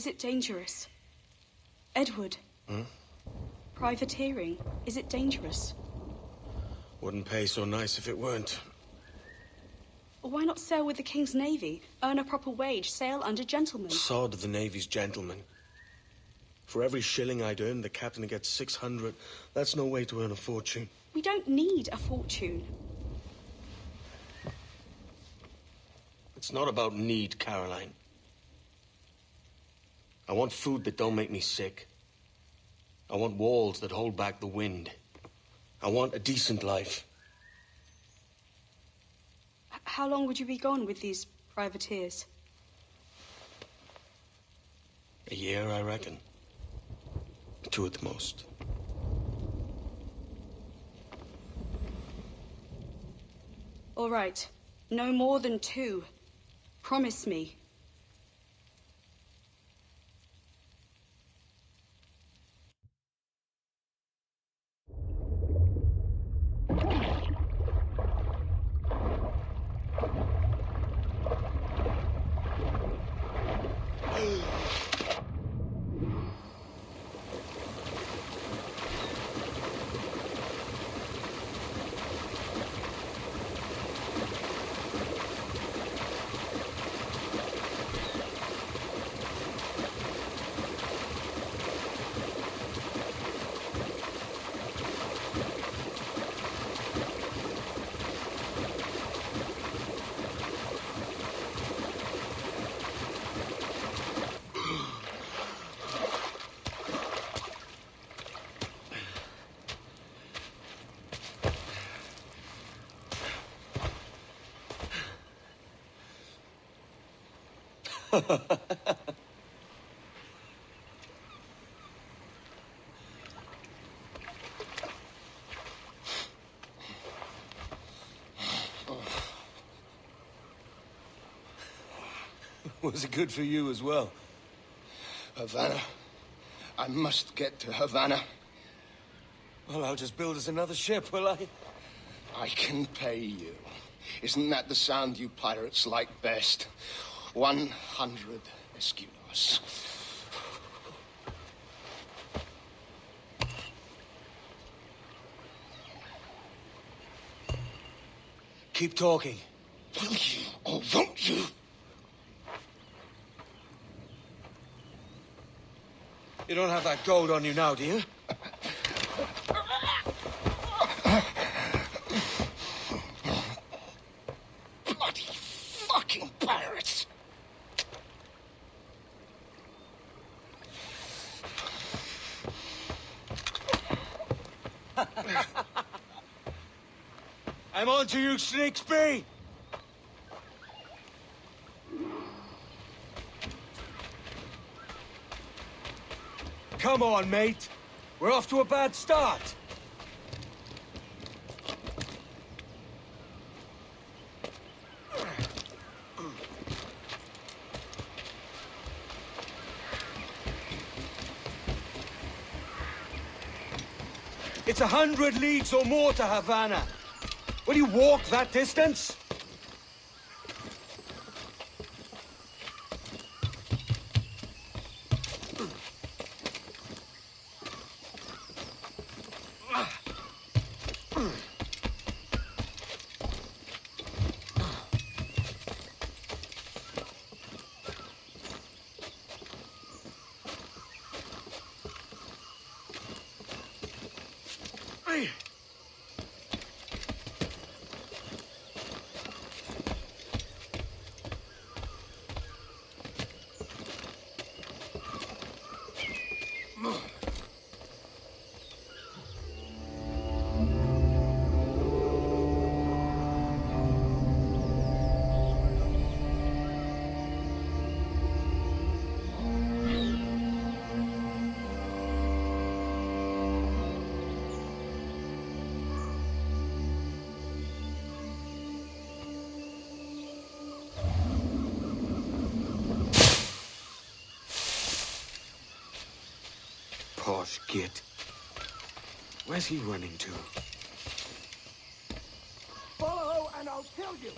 Is it dangerous? Edward? Privateering, is it dangerous? Wouldn't pay so nice if it weren't. Why not sail with the King's Navy? Earn a proper wage, sail under gentlemen. Sod the Navy's gentlemen. For every shilling I'd earn, the captain gets 600. That's no way to earn a fortune. We don't need a fortune. It's not about need, Caroline. I want food that don't make me sick. I want walls that hold back the wind. I want a decent life. How long would you be gone with these privateers? A year, I reckon. 2 at the most. All right. No more than 2. Promise me. Was it good for you as well? Havana. I must get to Havana. Well, I'll just build us another ship, will I? I can pay you. Isn't that the sound you pirates like best? 100 escudos. Keep talking. Will you or won't you? You don't have that gold on you now, do you? Bloody fucking pirates! I'm on to you, Snakesby! Come on, mate. We're off to a bad start. It's 100 leagues or more to Havana. Will you walk that distance? Posh git. Where's he running to? Follow and I'll kill you!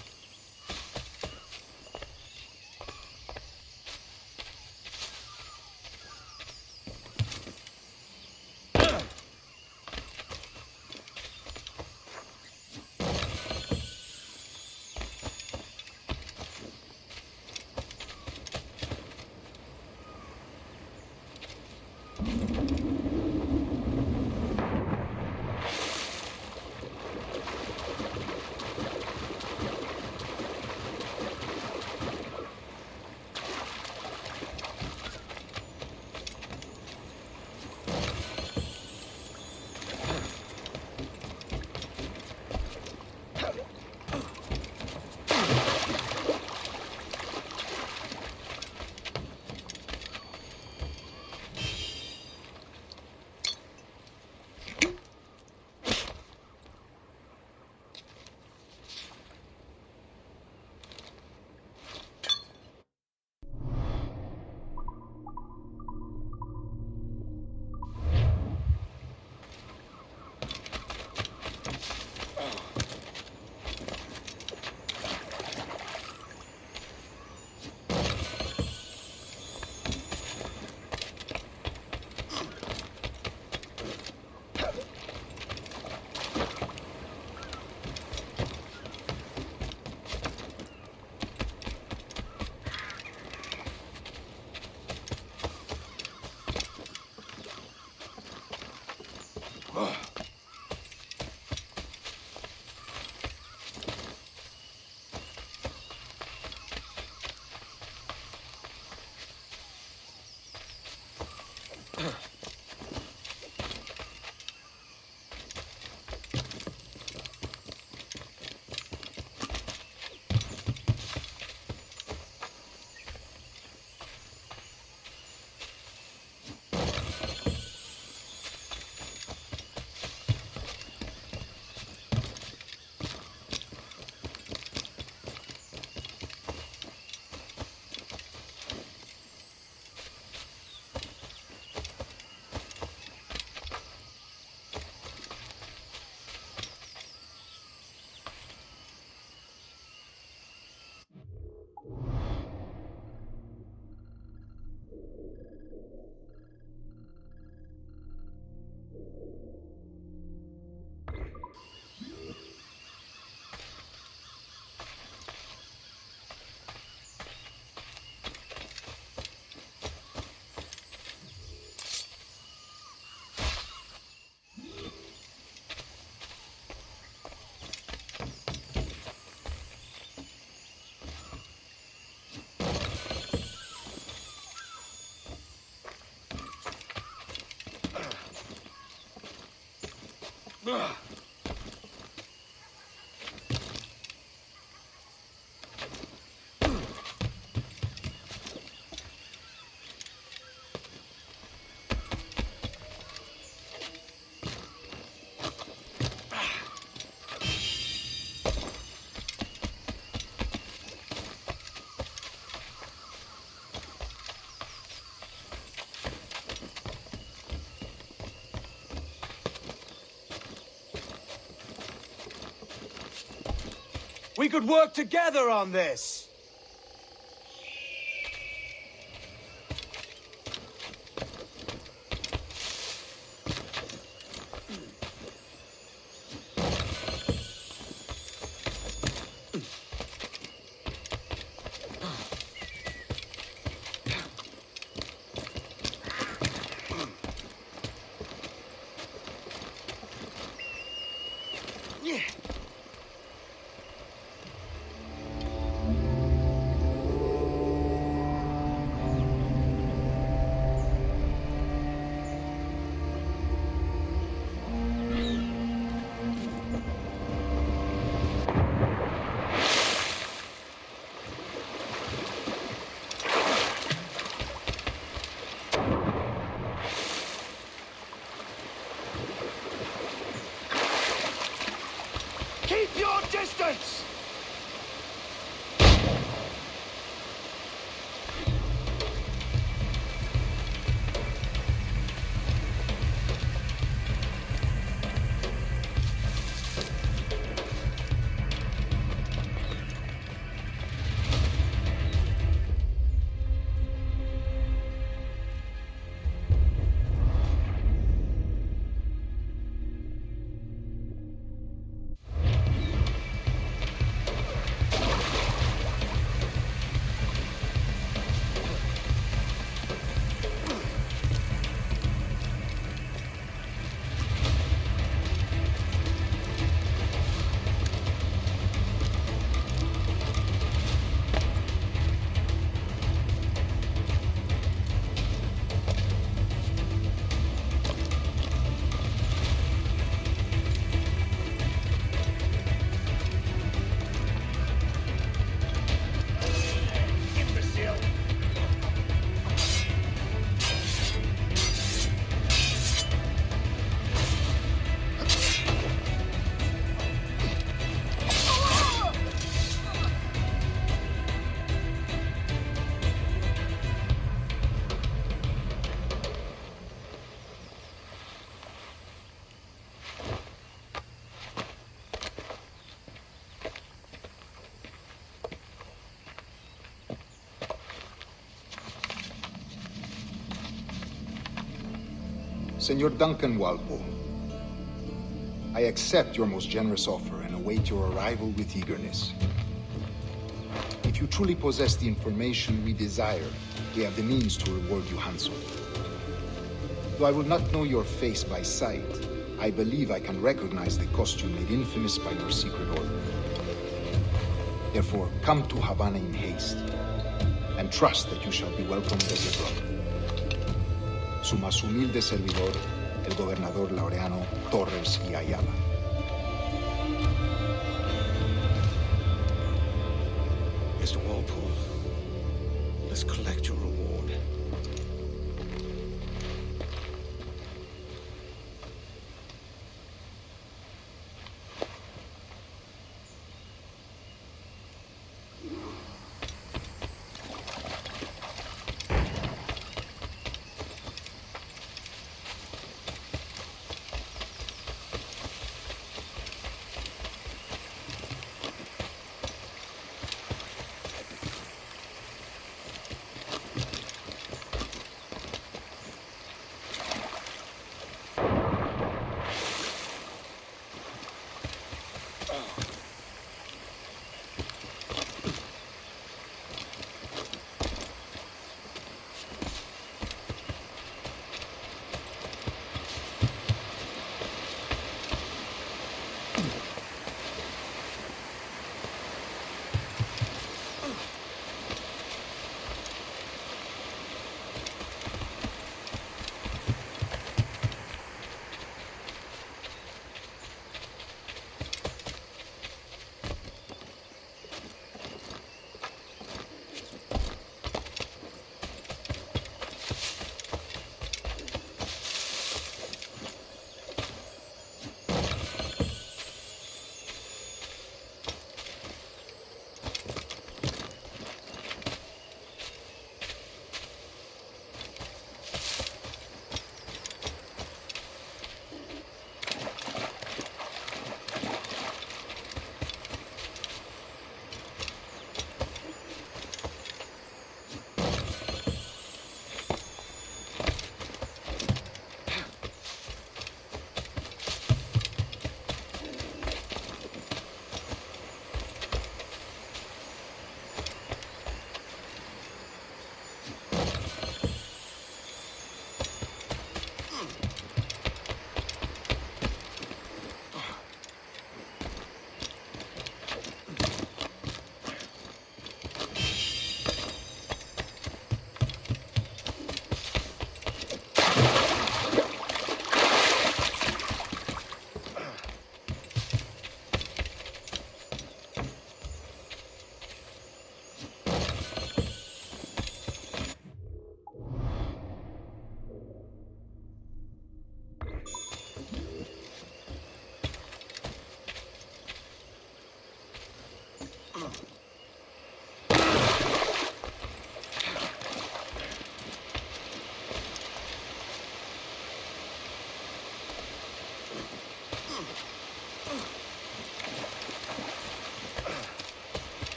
We could work together on this! Keep your distance! Senor Duncan Walpole, I accept your most generous offer and await your arrival with eagerness. If you truly possess the information we desire, we have the means to reward you handsomely. Though I will not know your face by sight, I believe I can recognize the costume made infamous by your secret order. Therefore, come to Havana in haste, and trust that you shall be welcomed as a brother. Su más humilde servidor, el gobernador Laureano Torres y Ayala. Mr. Walpole, let's collect your reward.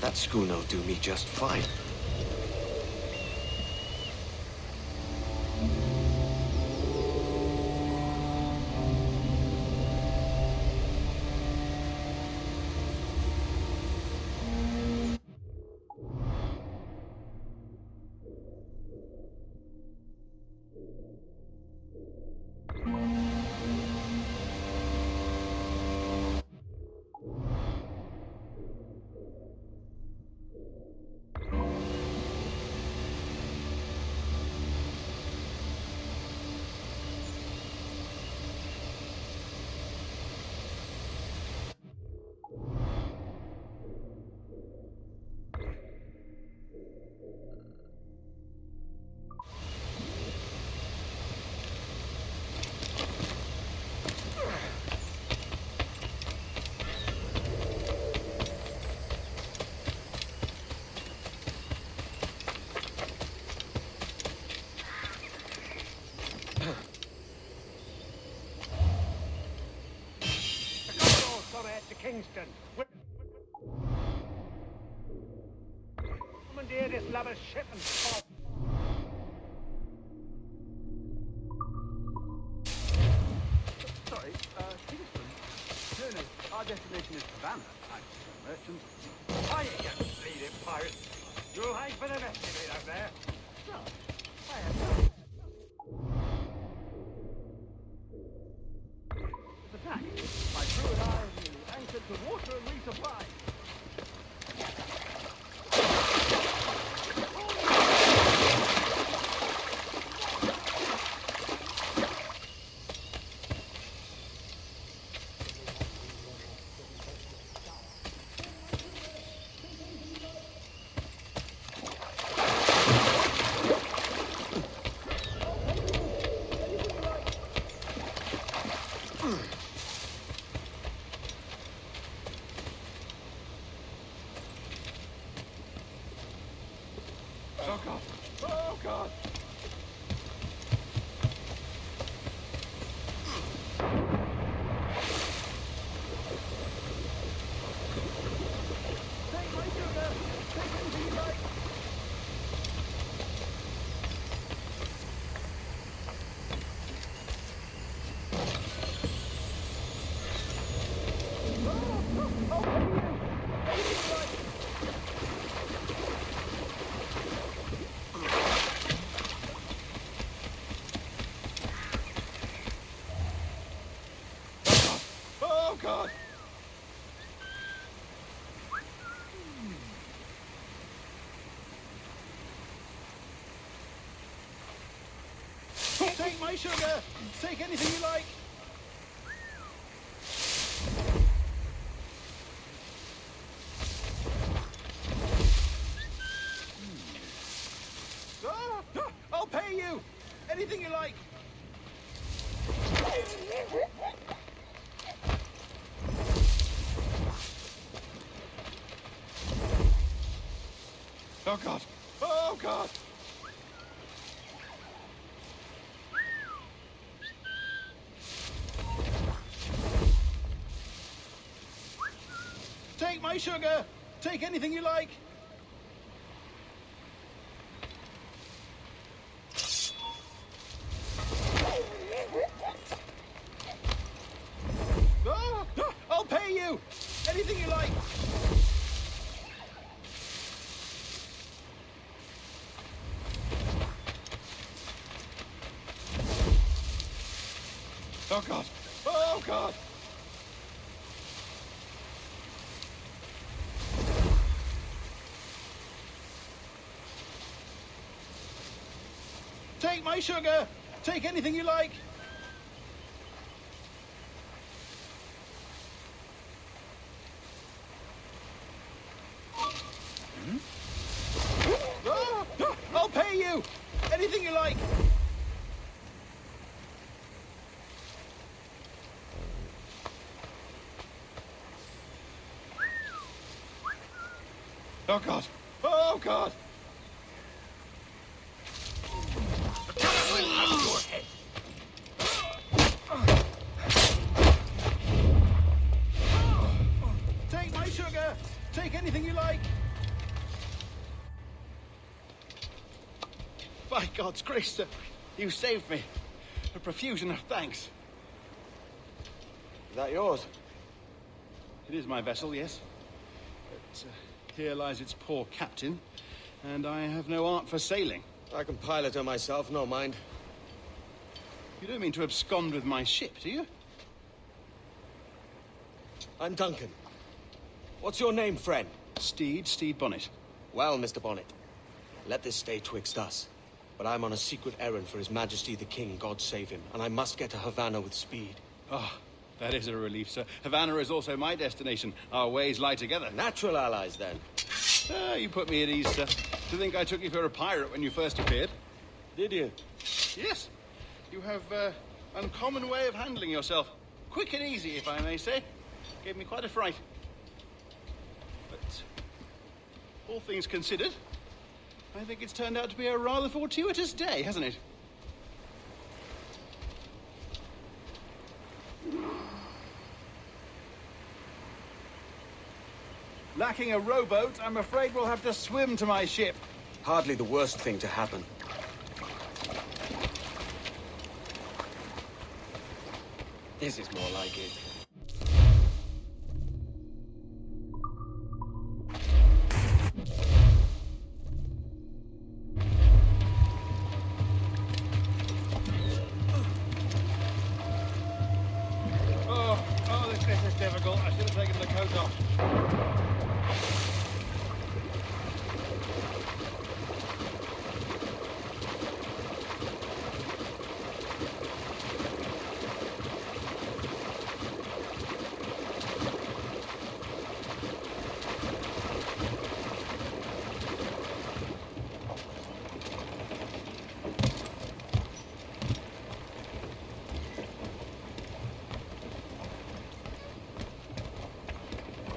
That schooner'll do me just fine. Kingston. Commandeer this lavish ship and stop. Sorry, Kingston? No, our destination is Havana. I'm a merchant. Why you bleeding pirate? You'll hang for the best of it out there. No, I have not. It's attack. My crew and I have been anchored to water and resupply. Oh, God. Oh, God. Take my sugar! Take anything you like! I'll pay you! Anything you like! Oh, God. Take my sugar! Take anything you like! I'll pay you! Anything you like! Oh, God. Oh, God. Take my sugar! Take anything you like! I'll pay you! Anything you like! Oh, God. Oh, God. Take my sugar! Take anything you like! I'll pay you! Anything you like! Oh, God. Oh, God. Take my sugar! Take anything you like! By God's grace, sir, you saved me. A profusion of thanks. Is that yours? It is my vessel, yes. But here lies its poor captain, and I have no art for sailing. I can pilot her myself, no mind. You don't mean to abscond with my ship, do you? I'm Duncan. What's your name, friend? Steed Bonnet. Well, Mr. Bonnet, let this stay twixt us. But I'm on a secret errand for His Majesty the King, God save him, and I must get to Havana with speed. Oh, that is a relief, sir. Havana is also my destination. Our ways lie together. Natural allies, then. You put me at ease, sir. To think I took you for a pirate when you first appeared. Did you? Yes. You have uncommon way of handling yourself. Quick and easy, if I may say. Gave me quite a fright. But all things considered, I think it's turned out to be a rather fortuitous day, hasn't it? Lacking a rowboat, I'm afraid we'll have to swim to my ship. Hardly the worst thing to happen. This is more like it. Oh, this is difficult. I should have taken the coat off.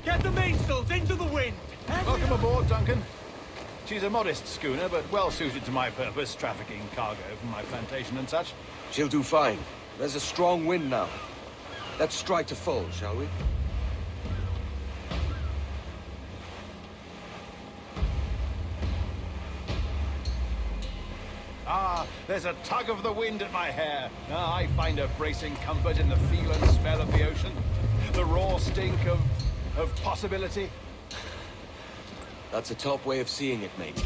Get the mainsails into the wind! Welcome aboard, Duncan. She's a modest schooner, but well suited to my purpose, trafficking cargo from my plantation and such. She'll do fine. There's a strong wind now. Let's strike to full, shall we? Ah, there's a tug of the wind at my hair. Ah, I find a bracing comfort in the feel and smell of the ocean. The raw stink of possibility. That's a top way of seeing it, mate.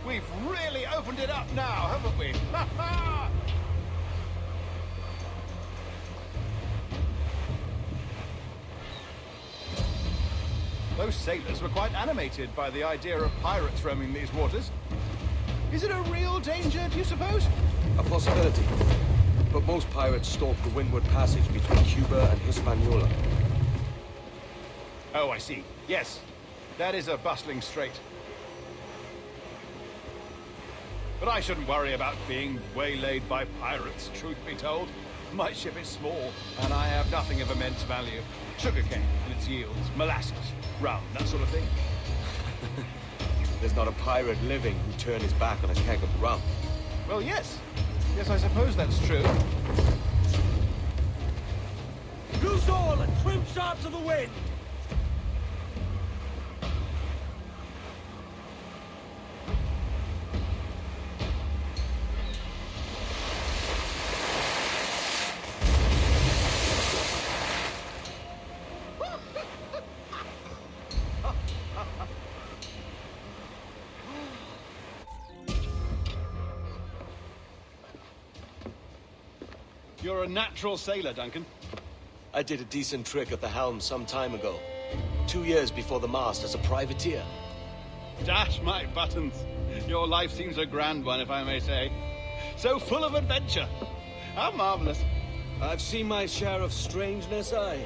We've really opened it up now, haven't we? Ha ha! Those sailors were quite animated by the idea of pirates roaming these waters. Is it a real danger, do you suppose? A possibility. But most pirates stalk the windward passage between Cuba and Hispaniola. Oh, I see. Yes, that is a bustling strait. But I shouldn't worry about being waylaid by pirates, truth be told. My ship is small, and I have nothing of immense value. Sugarcane and its yields, molasses, rum, that sort of thing. There's not a pirate living who'd turn his back on a keg of rum. Well, yes. Yes, I suppose that's true. Loose all and trim sharp to the wind! You're a natural sailor, Duncan. I did a decent trick at the helm some time ago. 2 years before the mast as a privateer. Dash my buttons. Your life seems a grand one, if I may say. So full of adventure. How marvelous. I've seen my share of strangeness, aye.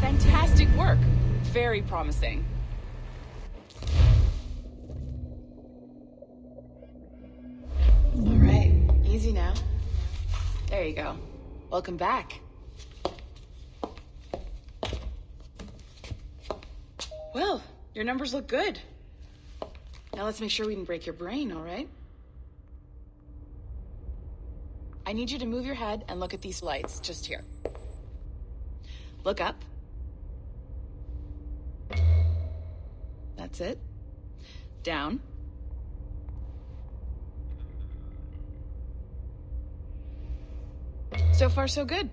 Fantastic work. Very promising. All right, easy now. There you go. Welcome back. Well, your numbers look good. Now let's make sure we didn't break your brain, all right? I need you to move your head and look at these lights just here. Look up. That's it. Down. So far, so good.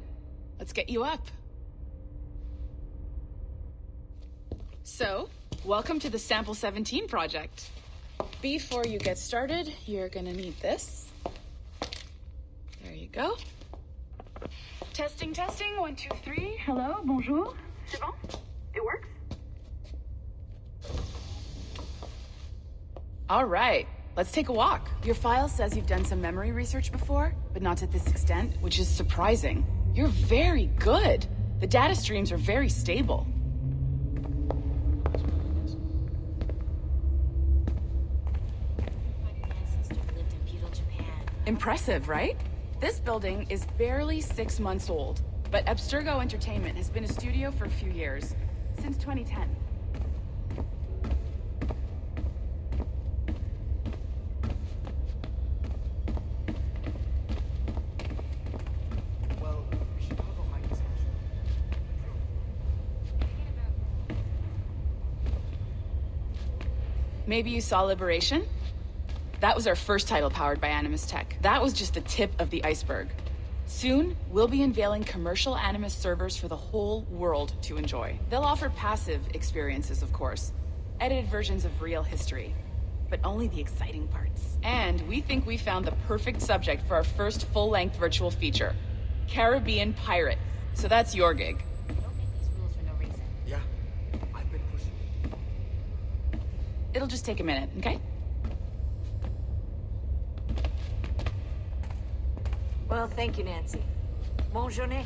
Let's get you up. So, welcome to the Sample 17 project. Before you get started, you're gonna need this. There you go. Testing, testing, 1, 2, 3. Hello, bonjour. C'est bon? It works? All right, let's take a walk. Your file says you've done some memory research before, but not to this extent, which is surprising. You're very good. The data streams are very stable. My ancestor lived in feudal Japan. Impressive, right? This building is barely 6 months old, but Abstergo Entertainment has been a studio for a few years, since 2010. Maybe you saw Liberation? That was our first title powered by Animus Tech. That was just the tip of the iceberg. Soon, we'll be unveiling commercial Animus servers for the whole world to enjoy. They'll offer passive experiences, of course. Edited versions of real history. But only the exciting parts. And we think we found the perfect subject for our first full-length virtual feature. Caribbean Pirates. So that's your gig. We don't make these rules for no reason. Yeah, I've been pushing it. It'll just take a minute, okay? Well, thank you, Nancy. Bonne journée.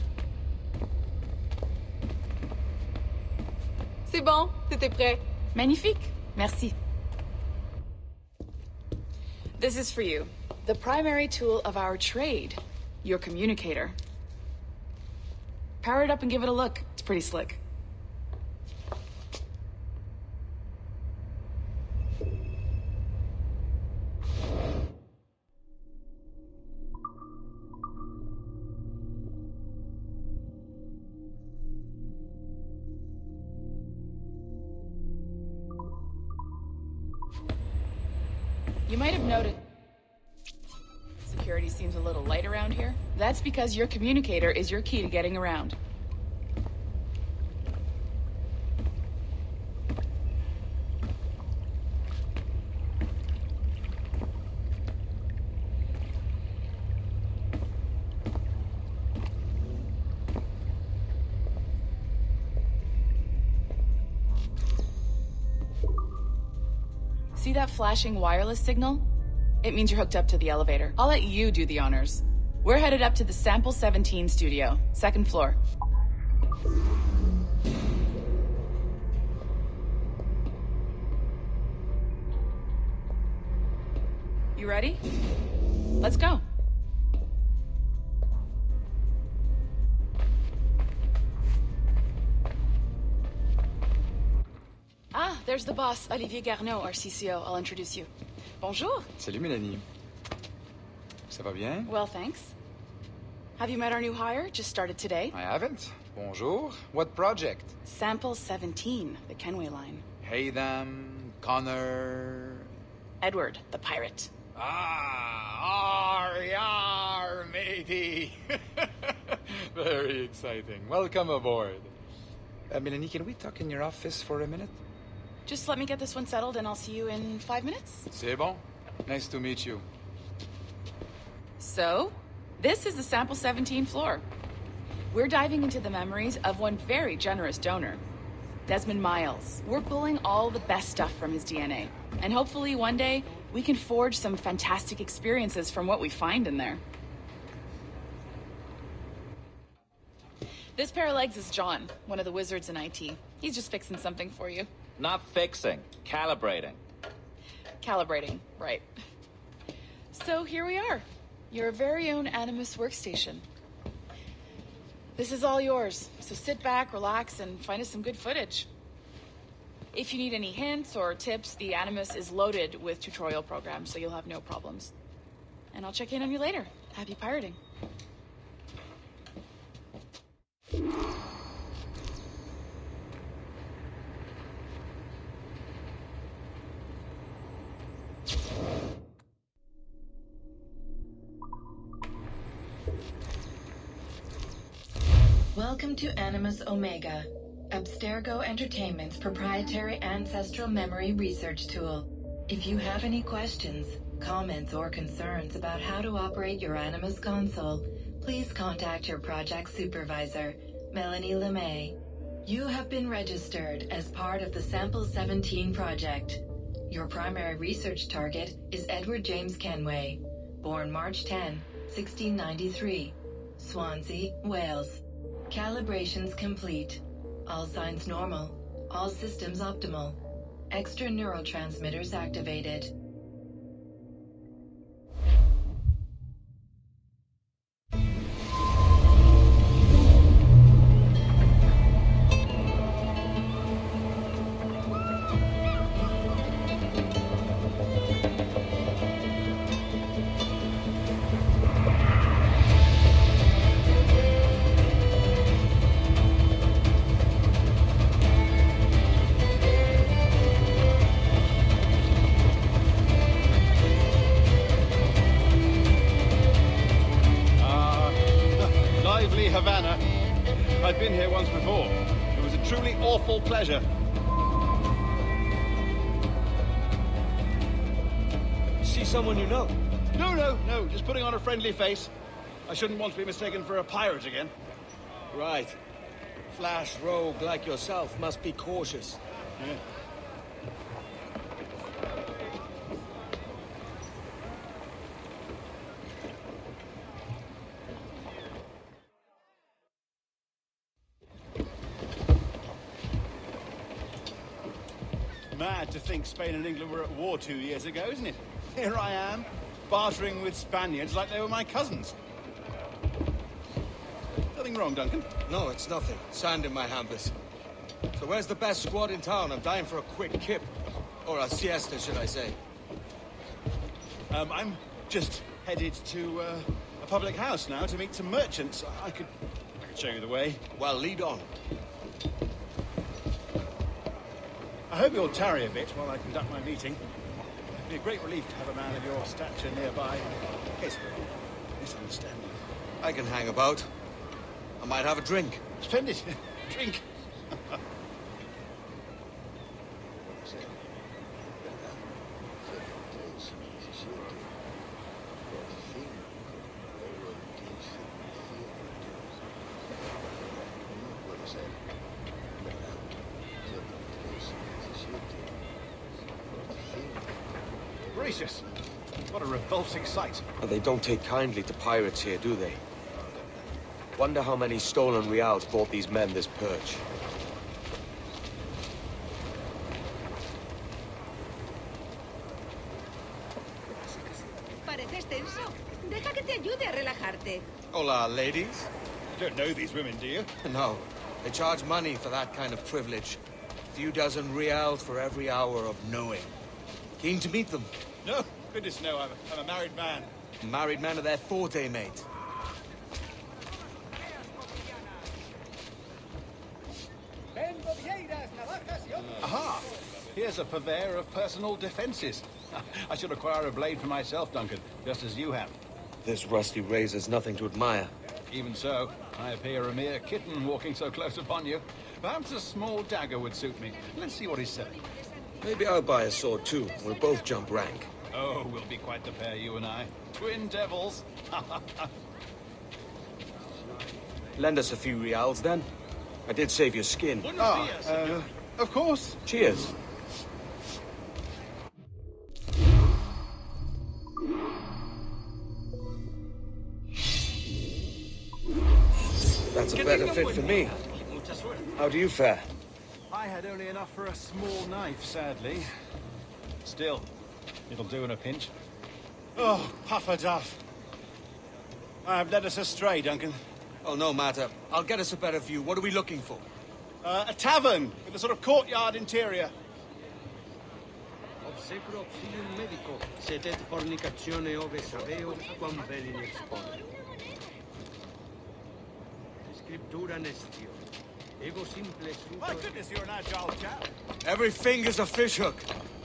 C'est bon, c'était prêt. Magnifique. Merci. This is for you. The primary tool of our trade. Your communicator. Power it up and give it a look. It's pretty slick. You might have noted security seems a little light around here. That's because your communicator is your key to getting around. See that flashing wireless signal? It means you're hooked up to the elevator. I'll let you do the honors. We're headed up to the Sample 17 studio, 2nd floor. You ready? Let's go. Ah, there's the boss, Olivier Garneau, our CCO. I'll introduce you. Bonjour. Salut Mélanie. Ça va bien? Well, thanks. Have you met our new hire? Just started today. I haven't. Bonjour. What project? Sample 17, the Kenway line. Haytham, Connor... Edward, the pirate. Ah, yar, matey. Very exciting. Welcome aboard. Mélanie, can we talk in your office for a minute? Just let me get this one settled and I'll see you in 5 minutes. C'est bon. Nice to meet you. So, this is the Sample 17 floor. We're diving into the memories of one very generous donor, Desmond Miles. We're pulling all the best stuff from his DNA. And hopefully one day, we can forge some fantastic experiences from what we find in there. This pair of legs is John, one of the wizards in IT. He's just fixing something for you. Not fixing, calibrating. Calibrating, right. So here we are, your very own Animus workstation. This is all yours, so sit back, relax, and find us some good footage. If you need any hints or tips, the Animus is loaded with tutorial programs, so you'll have no problems. And I'll check in on you later. Happy pirating. Welcome to Animus Omega, Abstergo Entertainment's proprietary ancestral memory research tool. If you have any questions, comments, or concerns about how to operate your Animus console, please contact your project supervisor, Melanie LeMay. You have been registered as part of the Sample 17 project. Your primary research target is Edward James Kenway, born March 10, 1693, Swansea, Wales. Calibrations complete. All signs normal. All systems optimal. Extra neurotransmitters activated. I've been here once before. It was a truly awful pleasure. See someone you know? No, just putting on a friendly face. I shouldn't want to be mistaken for a pirate again. Right. Flash rogue like yourself must be cautious. Yeah. Mad to think Spain and England were at war 2 years ago, isn't it? Here I am, bartering with Spaniards like they were my cousins. Nothing wrong, Duncan? No, it's nothing. Sand in my hampers. So where's the best squad in town? I'm dying for a quick kip. Or a siesta, should I say. I'm just headed to a public house now to meet some merchants. I could show you the way. Well, lead on. I hope you'll tarry a bit while I conduct my meeting. It'd be a great relief to have a man of your stature nearby in case of a misunderstanding. I can hang about. I might have a drink. Splendid. Drink. Gracious. What a revolting sight. Well, they don't take kindly to pirates here, do they? Wonder how many stolen reals bought these men this perch. Pareces tenso. Deja que te ayude a relajarte. Hola, ladies. You don't know these women, do you? No. They charge money for that kind of privilege. A few dozen reals for every hour of knowing. Keen to meet them? No, goodness no, I'm a married man. Married men are their forte, mate. Aha! Here's a purveyor of personal defenses. I should acquire a blade for myself, Duncan, just as you have. This rusty razor's nothing to admire. Even so, I appear a mere kitten walking so close upon you. Perhaps a small dagger would suit me. Let's see what he's selling. Maybe I'll buy a sword too. We'll both jump rank. Oh, we'll be quite the pair, you and I. Twin devils. Lend us a few reals, then. I did save your skin. Of course. Cheers. That's a better fit for me. How do you fare? I had only enough for a small knife, sadly. Still, it'll do in a pinch. Oh, puffer duff. I have led us astray, Duncan. Oh, no matter. I'll get us a better view. What are we looking for? A tavern with a sort of courtyard interior. Obsecro auxilium medico, sed et fornicatione ove saveo, quam velin expone. Scriptura nestio. Ego simple super... My goodness, you're an agile chap. Every finger's a fishhook.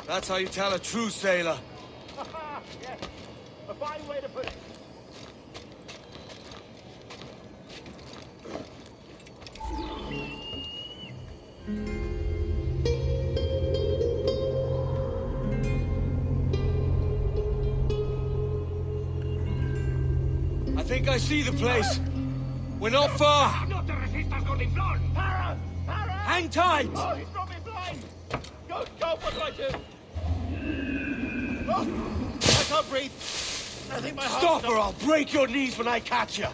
That's how you tell a true sailor. Yes, a fine way to put it. I think I see the place. We're not far. No te resistas, Gordiflón! Para! Para! Hang tight! Oh, he's got me blind! Go, what do I do? Oh, I can't breathe. I think my heart... Stop or I'll break your knees when I catch you.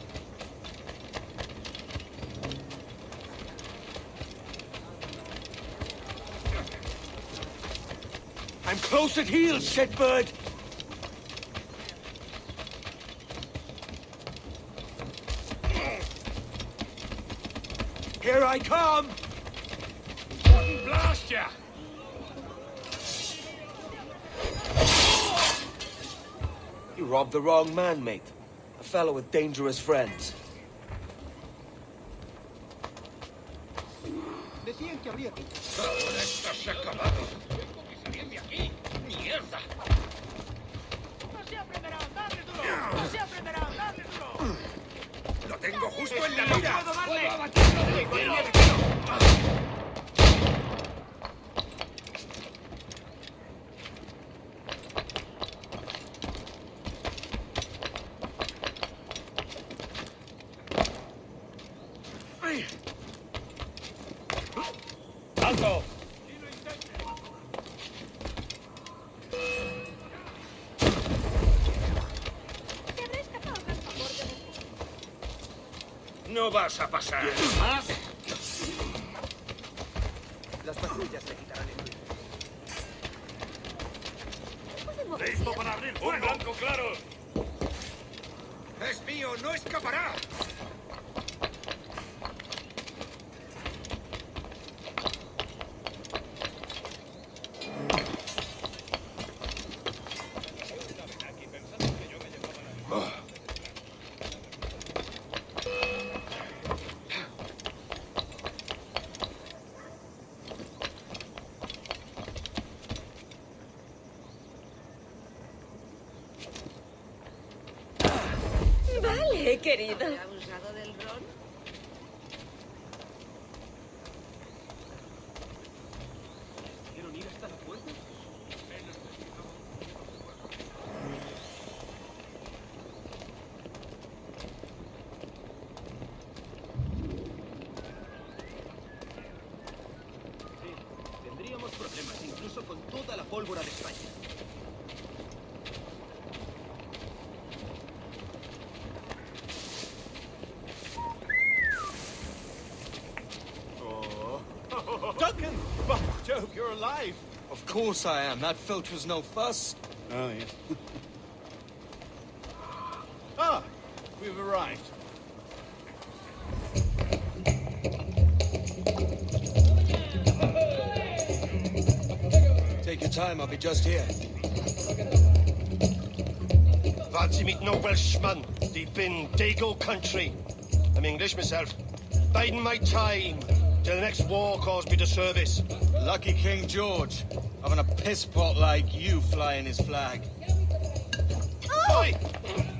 I'm close at heel, shitbird. Here I come! Blast ya! You robbed the wrong man, mate. A fellow with dangerous friends. Decían que habría... Ahora estás acabado. Tengo que salir de aquí. ¡Mierda! No se aprenderá a darle duro. No se aprenderá a darle duro. ¡Lo tengo justo en la mira! ¡Puedo darle! ¡Puedo abatirlo directamente! No vas a pasar. ¿Más? Las patrullas le quitarán el ruido. ¡Listo para abrir fuego! ¡Un blanco claro! ¡Es mío! ¡No escapará! Vale, querido. ¿Ha abusado del ron? ¿Quieren ir hasta la puerta? Sí, tendríamos problemas, incluso con toda la pólvora de España. Duncan! By Jove, you're alive! Of course I am. That filch was no fuss. Oh, yes. Ah, we've arrived. Take your time, I'll be just here. Fancy meet no Welshman, deep in Dago country. I'm English myself. Biding my time till the next war calls me to service. Lucky King George, having a piss pot like you flying his flag. Oi!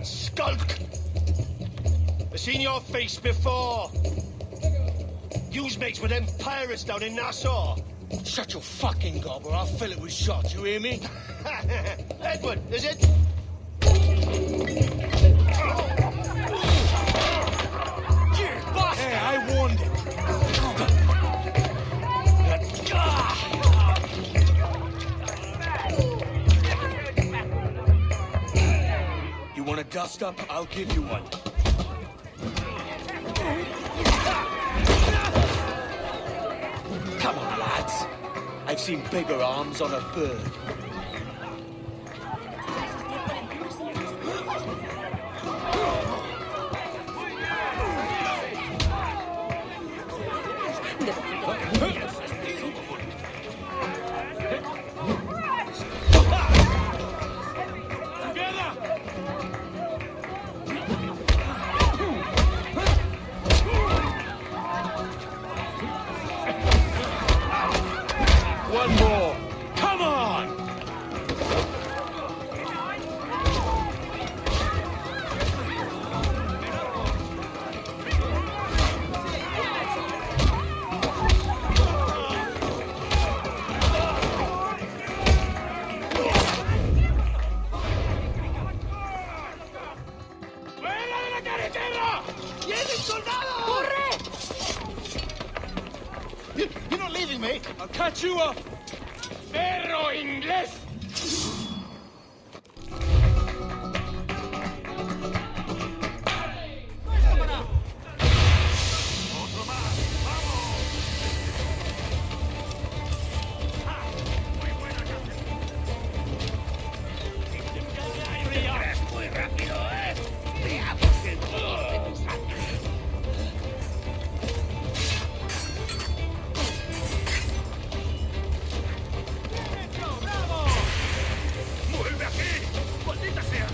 Skulk! I've seen your face before. You's mates with them pirates down in Nassau. Shut your fucking gob or I'll fill it with shot, you hear me? Edward, is it? Hey, I warned him. You want a dust up? I'll give you one. Come on, lads. I've seen bigger arms on a bird. One more. Come on! You're not leaving me! I'll catch you up! ¡Perro inglés! Muy rápido, ¿eh? Veamos el color de tu sangre. ¡Vuelve aquí! ¡Maldita sea!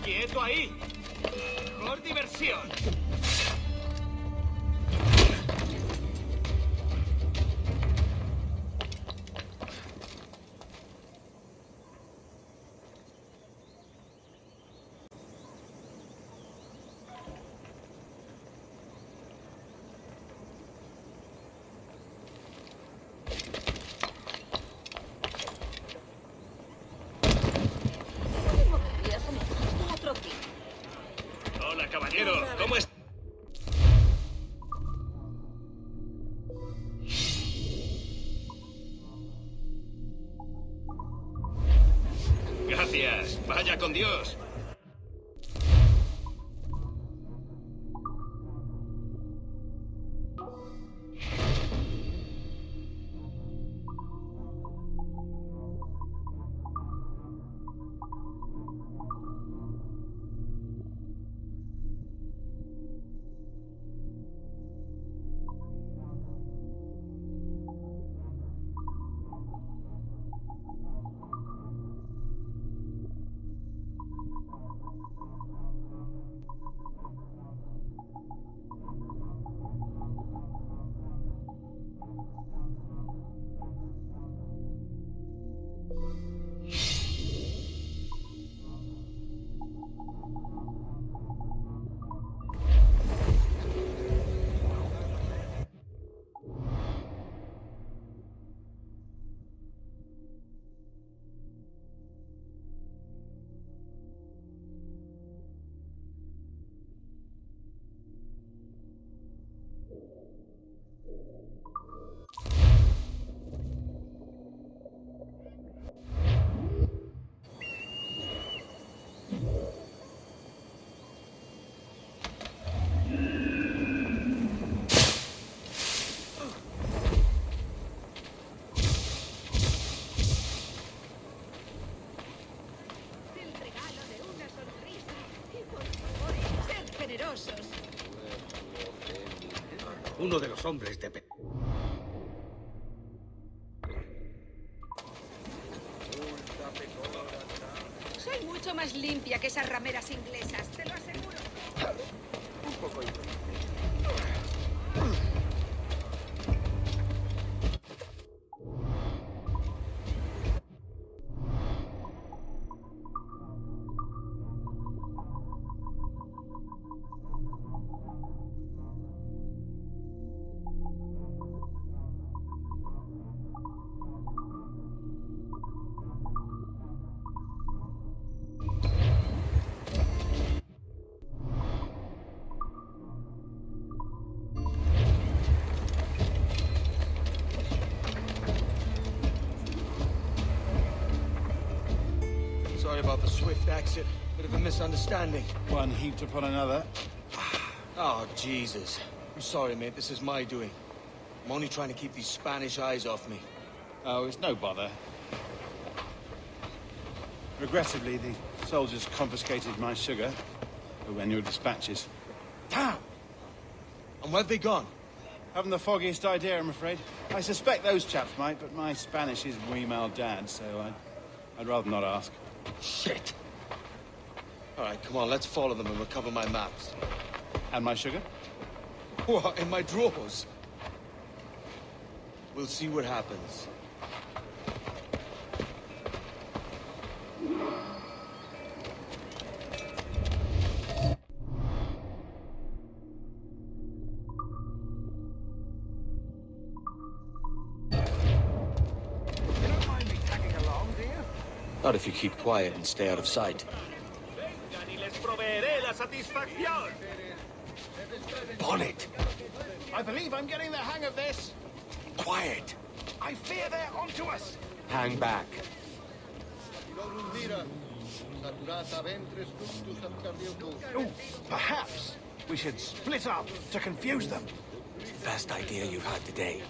¡Quieto ahí! Por diversión. Hola, caballero. ¿Cómo es? Gracias. Vaya con Dios. Uno de los hombres de... Soy mucho más limpia que esas rameras inglesas, te lo aseguro. Un poco Sorry about the swift exit. Bit of a misunderstanding. One heaped upon another. Oh, Jesus. I'm sorry, mate. This is my doing. I'm only trying to keep these Spanish eyes off me. Oh, it's no bother. Regrettably, the soldiers confiscated my sugar when your dispatches. Damn! And where've they gone? Haven't the foggiest idea, I'm afraid. I suspect those chaps might, but my Spanish is muy mal dad, so I'd rather not ask. Shit! All right, come on, let's follow them and recover my maps. And my sugar? What, in my drawers? We'll see what happens. Not if you keep quiet and stay out of sight. Bonnet! I believe I'm getting the hang of this. Quiet! I fear they're onto us. Hang back. Ooh, perhaps we should split up to confuse them. Best idea you've had today.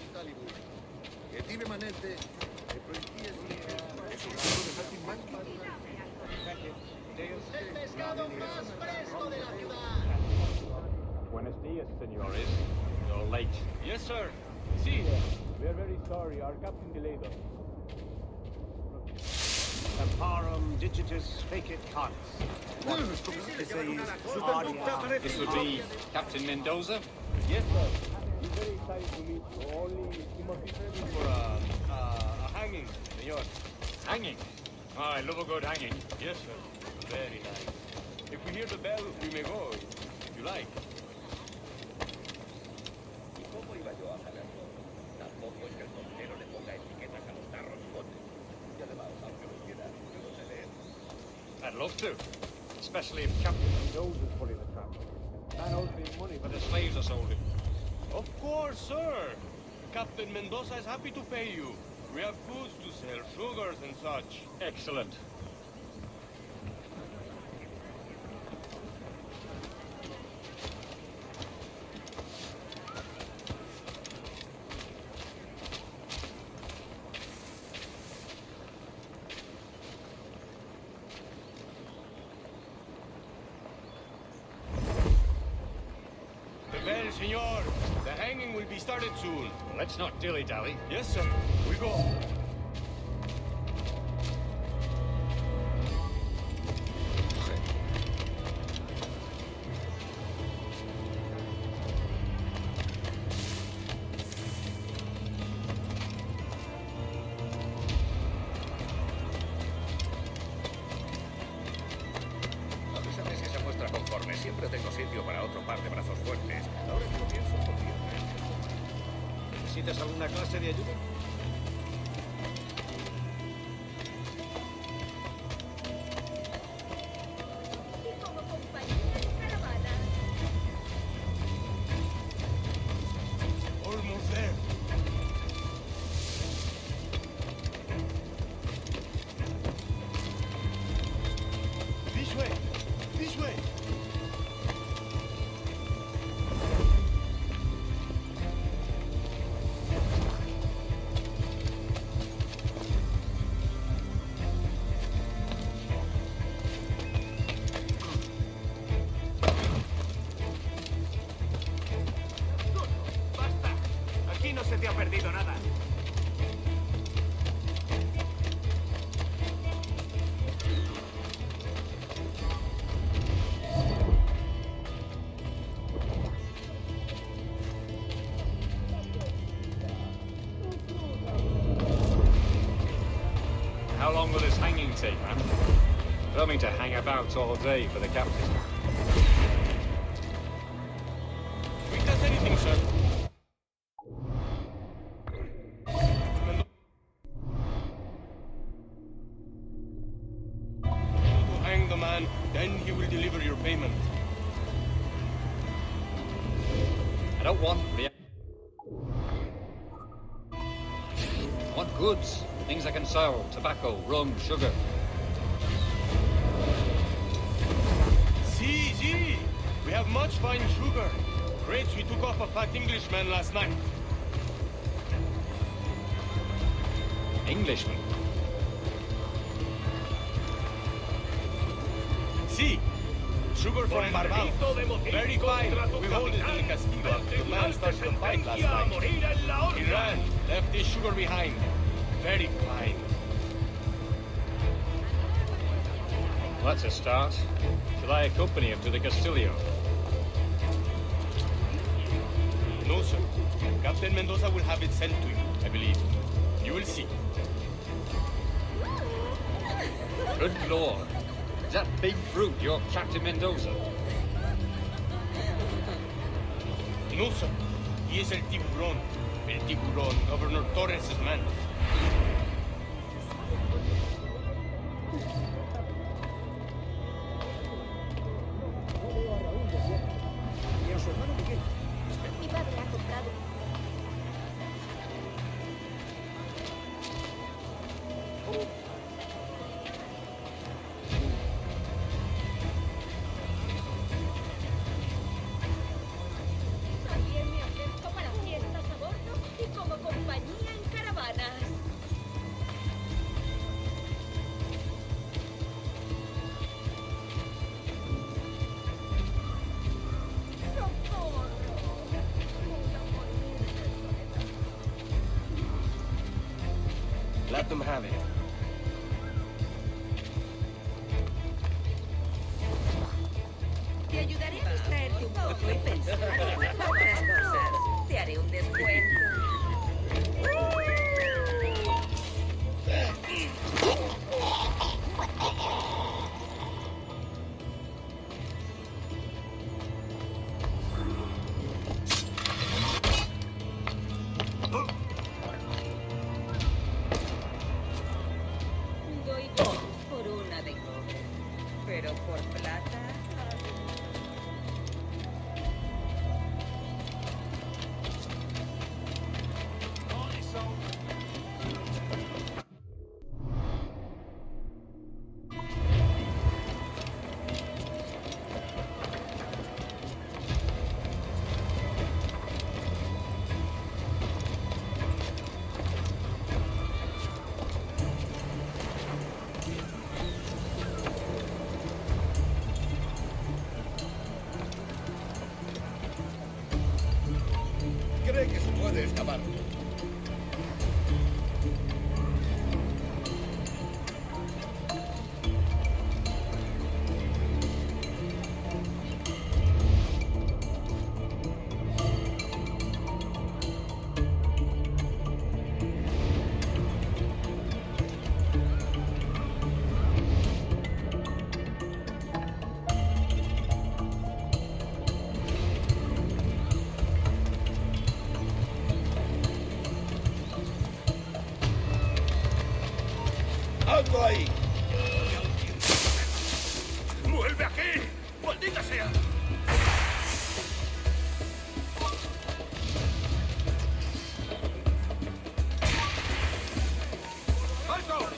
Buenos dias, senores. You're late. Yes, sir. See, we are very sorry. Our captain delayed us. Parum prodigitus fecit canis. This would be Captain Mendoza? Yes, sir. He's very excited to meet you. Only he must be ready for a hanging, senor. Hanging? Oh, I love a good hanging. Yes, sir. Very nice. If we hear the bell, we may go, if you like. ¿Cómo iba yo a saberlo? Tampoco es que el cocinero le ponga etiquetas a los tarros y botes. Y además, aunque los quiera, yo no sé leer. I'd love to. Especially if Captain Mendoza's pulling the trap. Man owes me money for the slaves I sold him. Of course, sir. Captain Mendoza is happy to pay you. We have foods to sell, sugars and such. Excellent. Well, senor, the hanging will be started soon. Let's not dilly-dally. Yes, sir. We go. A pesar de que se muestra conforme, siempre tengo sitio para otro par de brazos fuertes. Ahora que lo pienso, podría. ¿Necesitas alguna clase de ayuda? Y como compañía de caravana. Almost there. This way. This way. ¡Basta! Aquí no se te ha perdido nada. How long will this hanging take, man? I don't mean to hang about all day for the captain. Quick as anything, sir. To hang the man, then he will deliver your payment. I don't want I want goods. Things I can sell. Tobacco, rum, sugar. See. We have much fine sugar. Crates we took off a fat Englishman last night. Englishman? See. Sugar from Barbao. Very fine. We hold it in the Castillo. The man started a fight last night. He ran. Left his sugar behind. Very fine. Well, that's a start. Shall I accompany him to the Castillo? No, sir. Captain Mendoza will have it sent to you, I believe. You will see. Good lord. Is that big brute your Captain Mendoza? No, sir. He is El Tiburón. El Tiburón, Governor Torres' man. ¿Y a su hermano Miguel? Mi padre ha comprado. También me ofrezco para fiestas a bordo y como compañía en caravanas. ¡Socorro! Voy a morir de soledad. Let them have it. Pero por plata... Cree que se puede escapar. ¡Alto ahí! ¡Vuelve aquí! ¡Maldita sea! ¡Alto!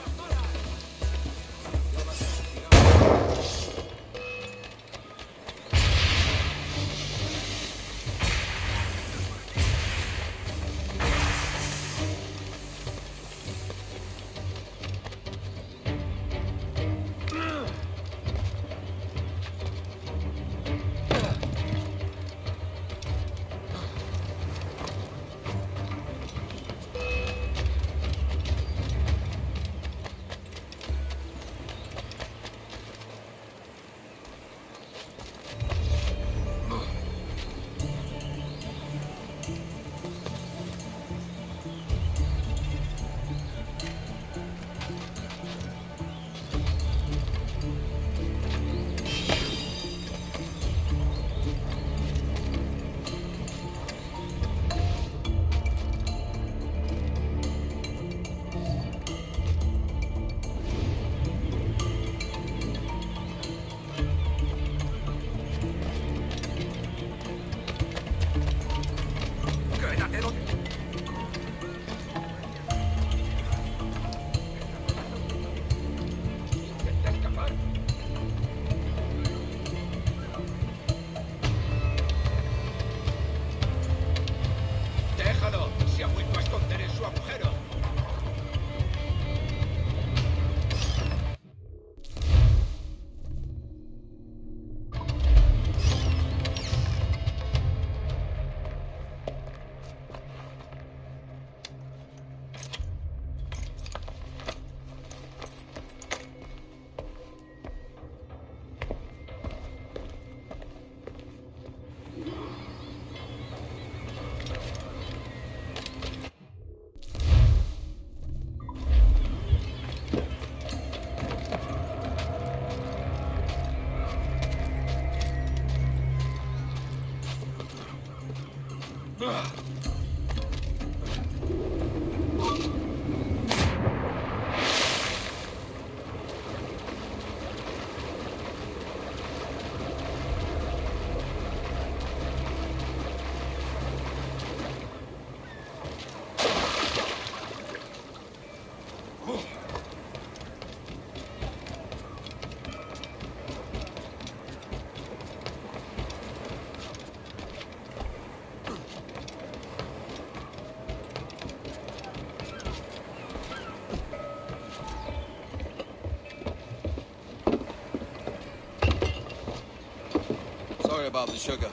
Sorry about the sugar.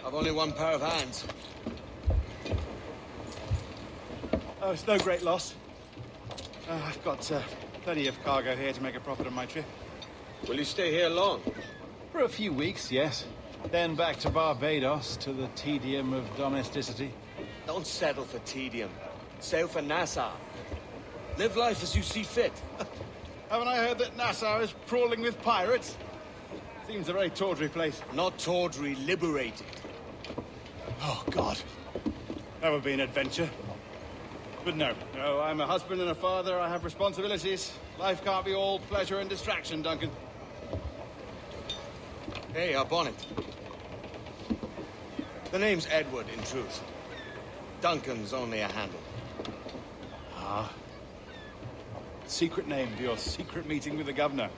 I've only one pair of hands. Oh, it's no great loss. I've got plenty of cargo here to make a profit on my trip. Will you stay here long? For a few weeks, yes. Then back to Barbados, to the tedium of domesticity. Don't settle for tedium. Sail for Nassau. Live life as you see fit. Haven't I heard that Nassau is crawling with pirates? Seems a very tawdry place. Not tawdry, liberated. Oh, God. That would be an adventure. But no, I'm a husband and a father. I have responsibilities. Life can't be all pleasure and distraction, Duncan. Hey, up on it. The name's Edward, in truth. Duncan's only a handle. Ah. Secret name for your secret meeting with the governor.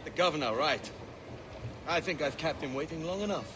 The governor, right. I think I've kept him waiting long enough.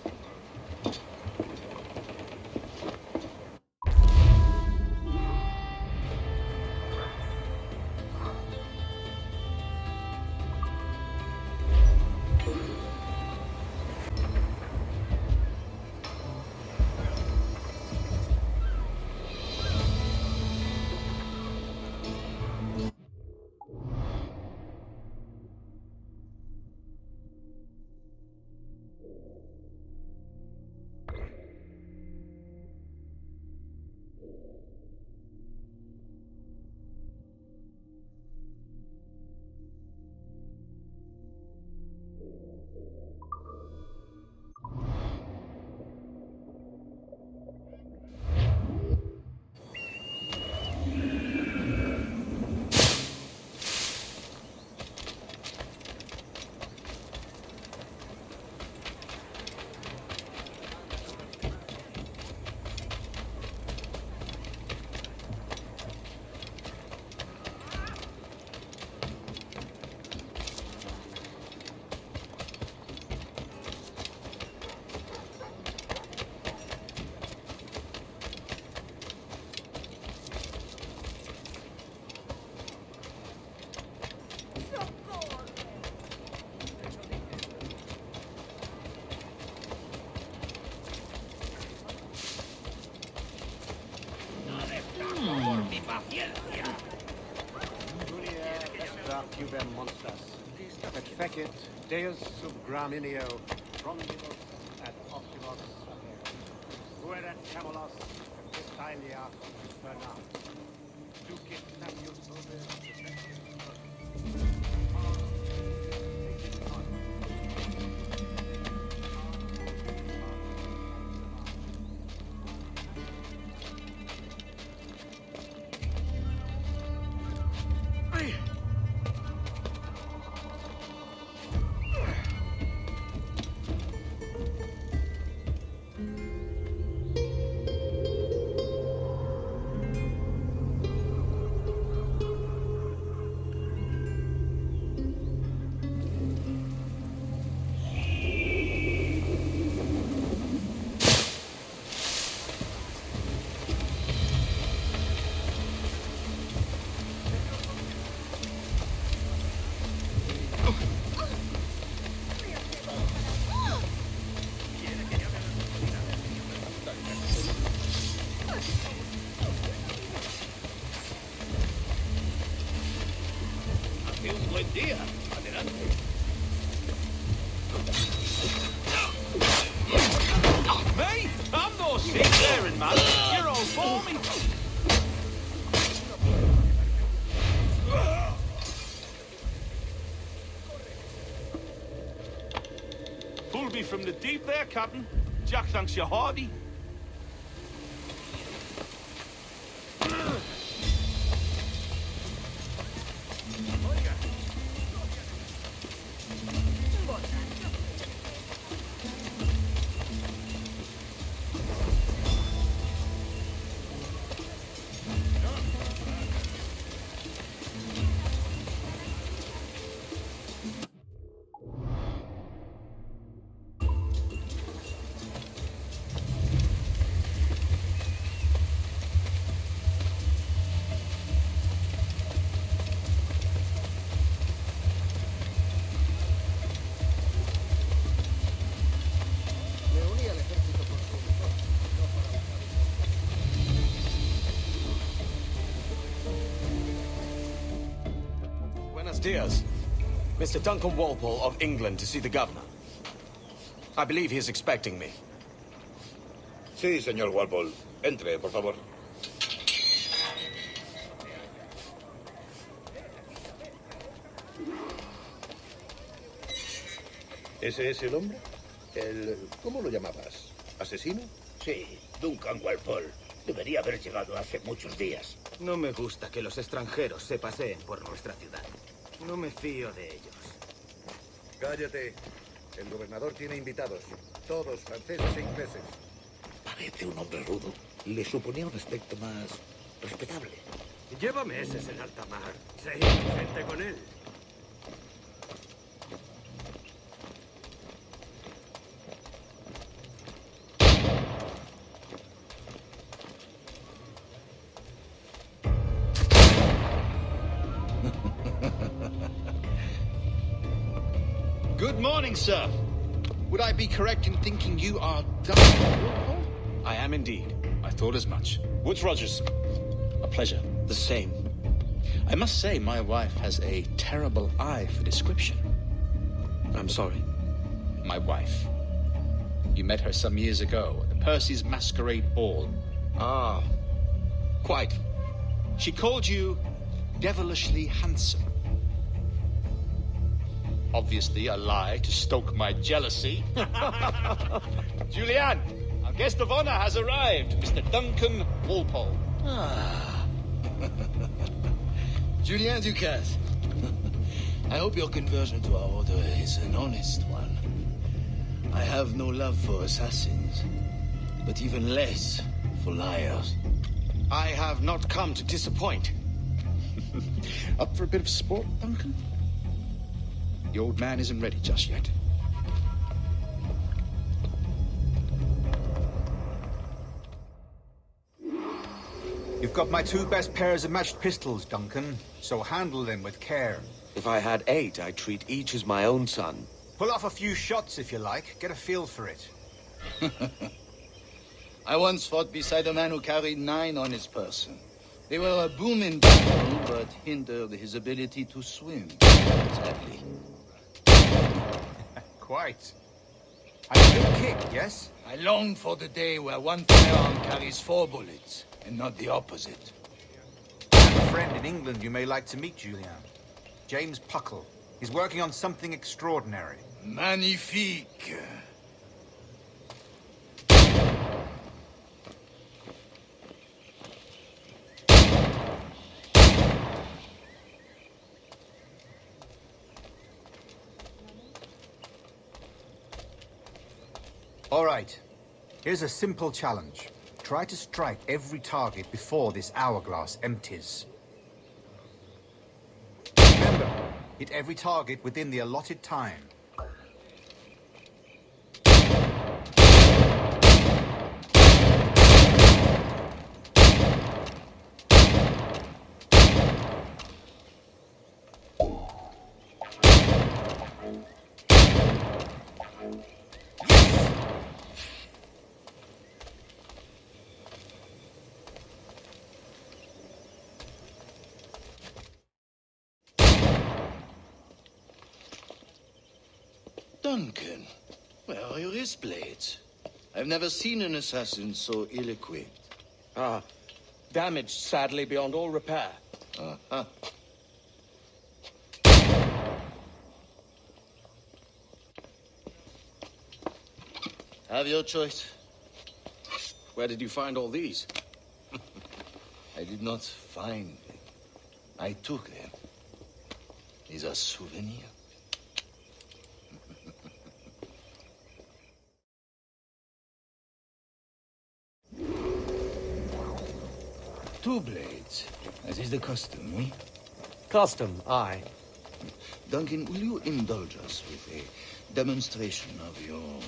Et fecit Deus sub gramineo, Romulus et Optimus, Fuerat Camelos, Italia, Bernard. Ducit Navius Buen día. Adelante. Me? I'm no seafaring man. You're all for me. Pulled me from the deep there, Captain. Jack thanks you hearty. Diaz. Mr. Duncan Walpole of England to see the governor. I believe he is expecting me. Sí, señor Walpole. Entre, por favor. ¿Ese es el hombre? ¿Cómo lo llamabas? ¿Asesino? Sí, Duncan Walpole. Debería haber llegado hace muchos días. No me gusta que los extranjeros se paseen por nuestra ciudad. No me fío de ellos. Cállate. El gobernador tiene invitados. Todos franceses e ingleses. Parece un hombre rudo. Le suponía un aspecto más respetable. Lleva meses en alta mar. Se hizo gente con él. Good morning, sir. Would I be correct in thinking you are Duncan? I am indeed. I thought as much. Woods Rogers. A pleasure. The same. I must say, my wife has a terrible eye for description. I'm sorry. My wife. You met her some years ago at the Percy's Masquerade Ball. Ah, quite. She called you devilishly handsome. Obviously a lie to stoke my jealousy. Julianne, our guest of honor has arrived, Mr. Duncan Walpole. Ah. Julien Ducasse. I hope your conversion to our order is an honest one. I have no love for assassins, but even less for liars. I have not come to disappoint. Up for a bit of sport, Duncan? The old man isn't ready just yet. You've got my 2 best pairs of matched pistols, Duncan, so handle them with care. If I had 8, I'd treat each as my own son. Pull off a few shots if you like. Get a feel for it. I once fought beside a man who carried 9 on his person. They were a boon in battle, but hindered his ability to swim, sadly. Quite. A good kick, yes? I long for the day where one firearm carries 4 bullets, and not the opposite. I have a friend in England you may like to meet, Julian. James Puckle. He's working on something extraordinary. Magnifique. All right. Here's a simple challenge. Try to strike every target before this hourglass empties. Remember, hit every target within the allotted time. Duncan, where are your wrist blades? I've never seen an assassin so ill-equipped. Ah, damaged sadly beyond all repair. Uh-huh. Have your choice. Where did you find all these? I did not find them. I took them. These are souvenirs. 2 blades, as is the custom, eh? Custom, aye. Duncan, will you indulge us with a demonstration of your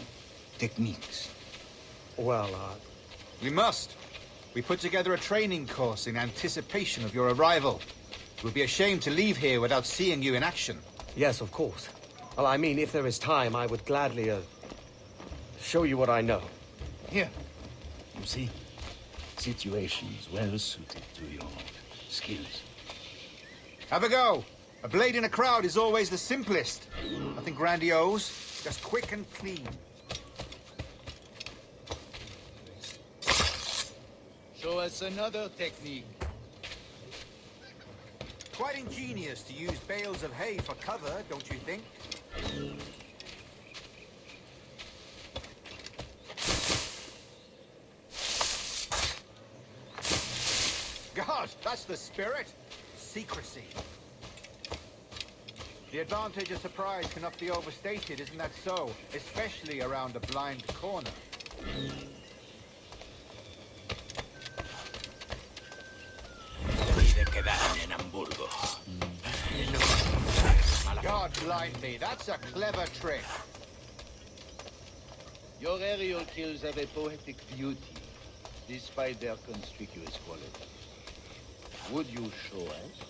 techniques? Well, We must. We put together a training course in anticipation of your arrival. It would be a shame to leave here without seeing you in action. Yes, of course. Well, I mean, if there is time, I would gladly, show you what I know. Here. You see? Situations well suited to your skills. Have a go. A blade in a crowd is always the simplest. Nothing grandiose, just quick and clean. Show us another technique. Quite ingenious to use bales of hay for cover, don't you think? God, that's the spirit. Secrecy. The advantage of surprise cannot be overstated, isn't that so? Especially around a blind corner. God blind me, that's a clever trick. Your aerial kills have a poetic beauty, despite their conspicuous quality. Would you show us?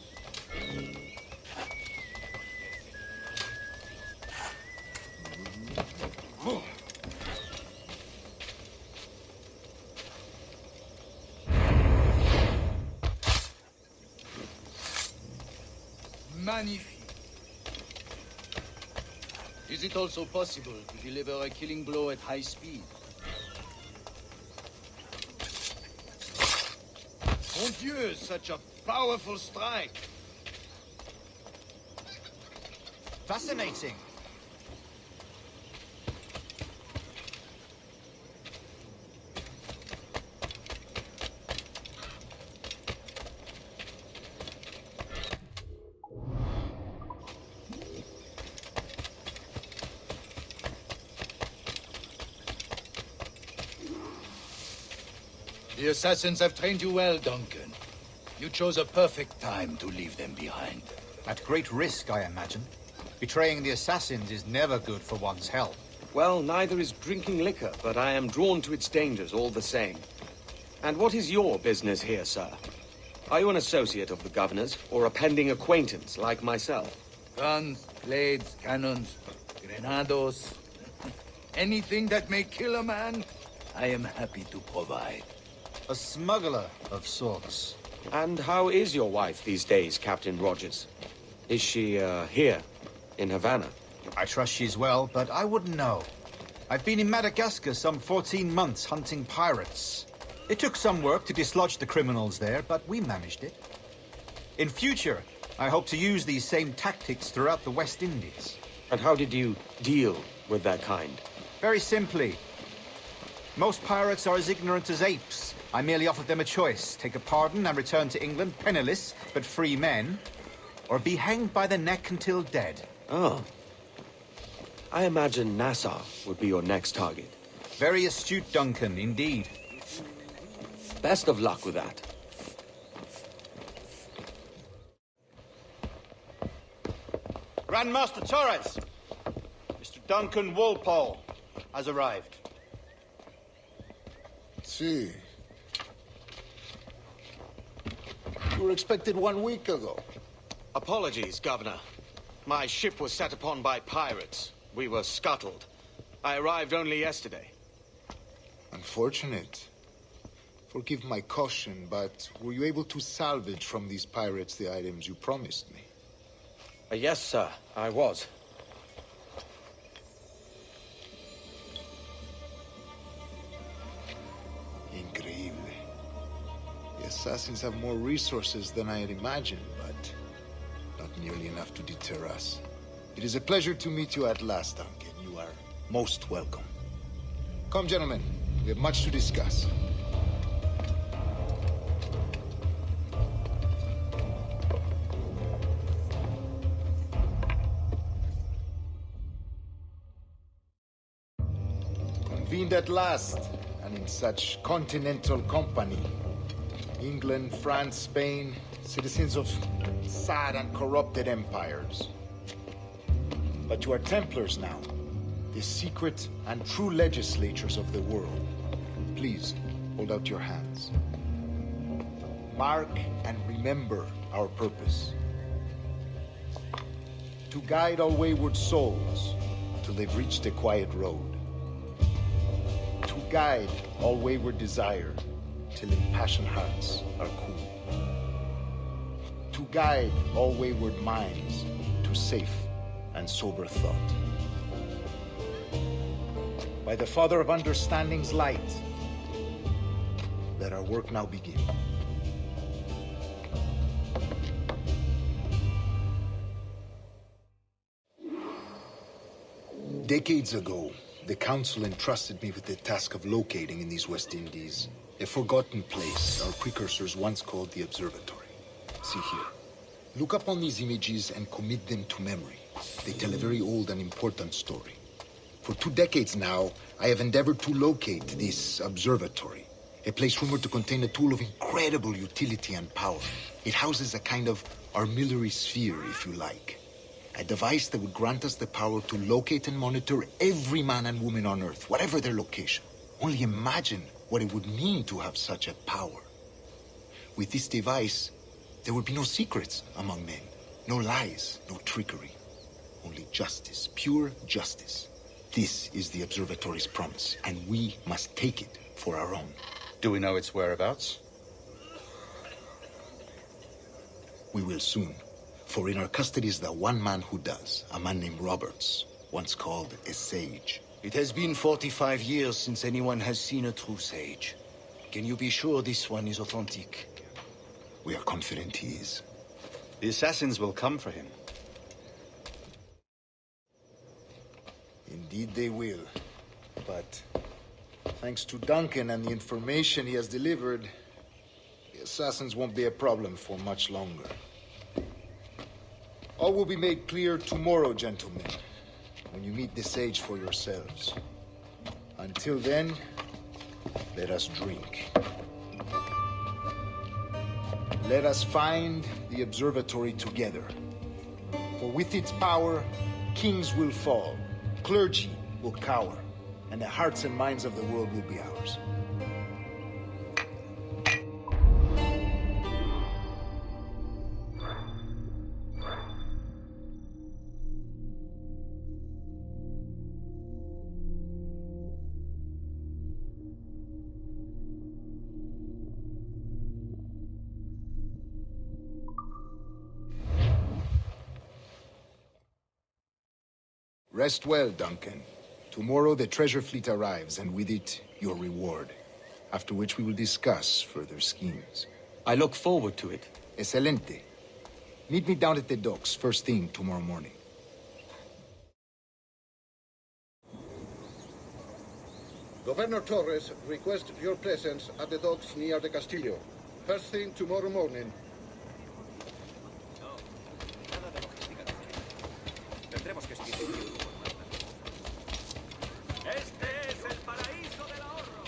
Magnifique. Is it also possible to deliver a killing blow at high speed? Mon Dieu, such a powerful strike. Fascinating. The assassins have trained you well, Duncan. You chose a perfect time to leave them behind. At great risk, I imagine. Betraying the assassins is never good for one's health. Well, neither is drinking liquor, but I am drawn to its dangers all the same. And what is your business here, sir? Are you an associate of the governor's, or a pending acquaintance like myself? Guns, blades, cannons, grenados. Anything that may kill a man, I am happy to provide. A smuggler of sorts. And how is your wife these days, Captain Rogers? Is she, here, in Havana? I trust she's well, but I wouldn't know. I've been in Madagascar some 14 months hunting pirates. It took some work to dislodge the criminals there, but we managed it. In future, I hope to use these same tactics throughout the West Indies. And how did you deal with that kind? Very simply. Most pirates are as ignorant as apes. I merely offered them a choice. Take a pardon and return to England penniless, but free men, or be hanged by the neck until dead. Oh. I imagine Nassau would be your next target. Very astute, Duncan, indeed. Best of luck with that. Grandmaster Torres! Mr. Duncan Walpole has arrived. See. You were expected 1 week ago. Apologies, Governor. My ship was set upon by pirates. We were scuttled. I arrived only yesterday. Unfortunate. Forgive my caution, but were you able to salvage from these pirates the items you promised me? Yes, sir, I was. Increíble. The assassins have more resources than I had imagined, but not nearly enough to deter us. It is a pleasure to meet you at last, Duncan. You are most welcome. Come, gentlemen. We have much to discuss. Convened at last, and in such continental company. England, France, Spain, citizens of sad and corrupted empires. But you are Templars now, the secret and true legislators of the world. Please, hold out your hands. Mark and remember our purpose. To guide all wayward souls till they've reached a quiet road. To guide all wayward desire till impassioned hearts are cool. To guide all wayward minds to safe and sober thought. By the Father of Understanding's light, let our work now begin. Decades ago, the Council entrusted me with the task of locating in these West Indies a forgotten place our precursors once called the Observatory. See here. Look upon these images and commit them to memory. They tell a very old and important story. For 2 decades now, I have endeavored to locate this observatory, a place rumored to contain a tool of incredible utility and power. It houses a kind of armillary sphere, if you like. A device that would grant us the power to locate and monitor every man and woman on Earth, whatever their location. Only imagine what it would mean to have such a power. With this device, there would be no secrets among men, no lies, no trickery. Only justice, pure justice. This is the observatory's promise, and we must take it for our own. Do we know its whereabouts? We will soon. For in our custody is the one man who does, a man named Roberts, once called a sage. It has been 45 years since anyone has seen a true sage. Can you be sure this one is authentic? We are confident he is. The assassins will come for him. Indeed they will. But thanks to Duncan and the information he has delivered, the assassins won't be a problem for much longer. All will be made clear tomorrow, gentlemen, when you meet the sage for yourselves. Until then, let us drink. Let us find the observatory together. For with its power, kings will fall, clergy will cower, and the hearts and minds of the world will be ours. Rest well, Duncan. Tomorrow the treasure fleet arrives, and with it, your reward. After which we will discuss further schemes. I look forward to it. Excelente. Meet me down at the docks first thing tomorrow morning. Governor Torres requests your presence at the docks near the Castillo. First thing tomorrow morning. Tendremos que escribir. Este es el paraíso del ahorro.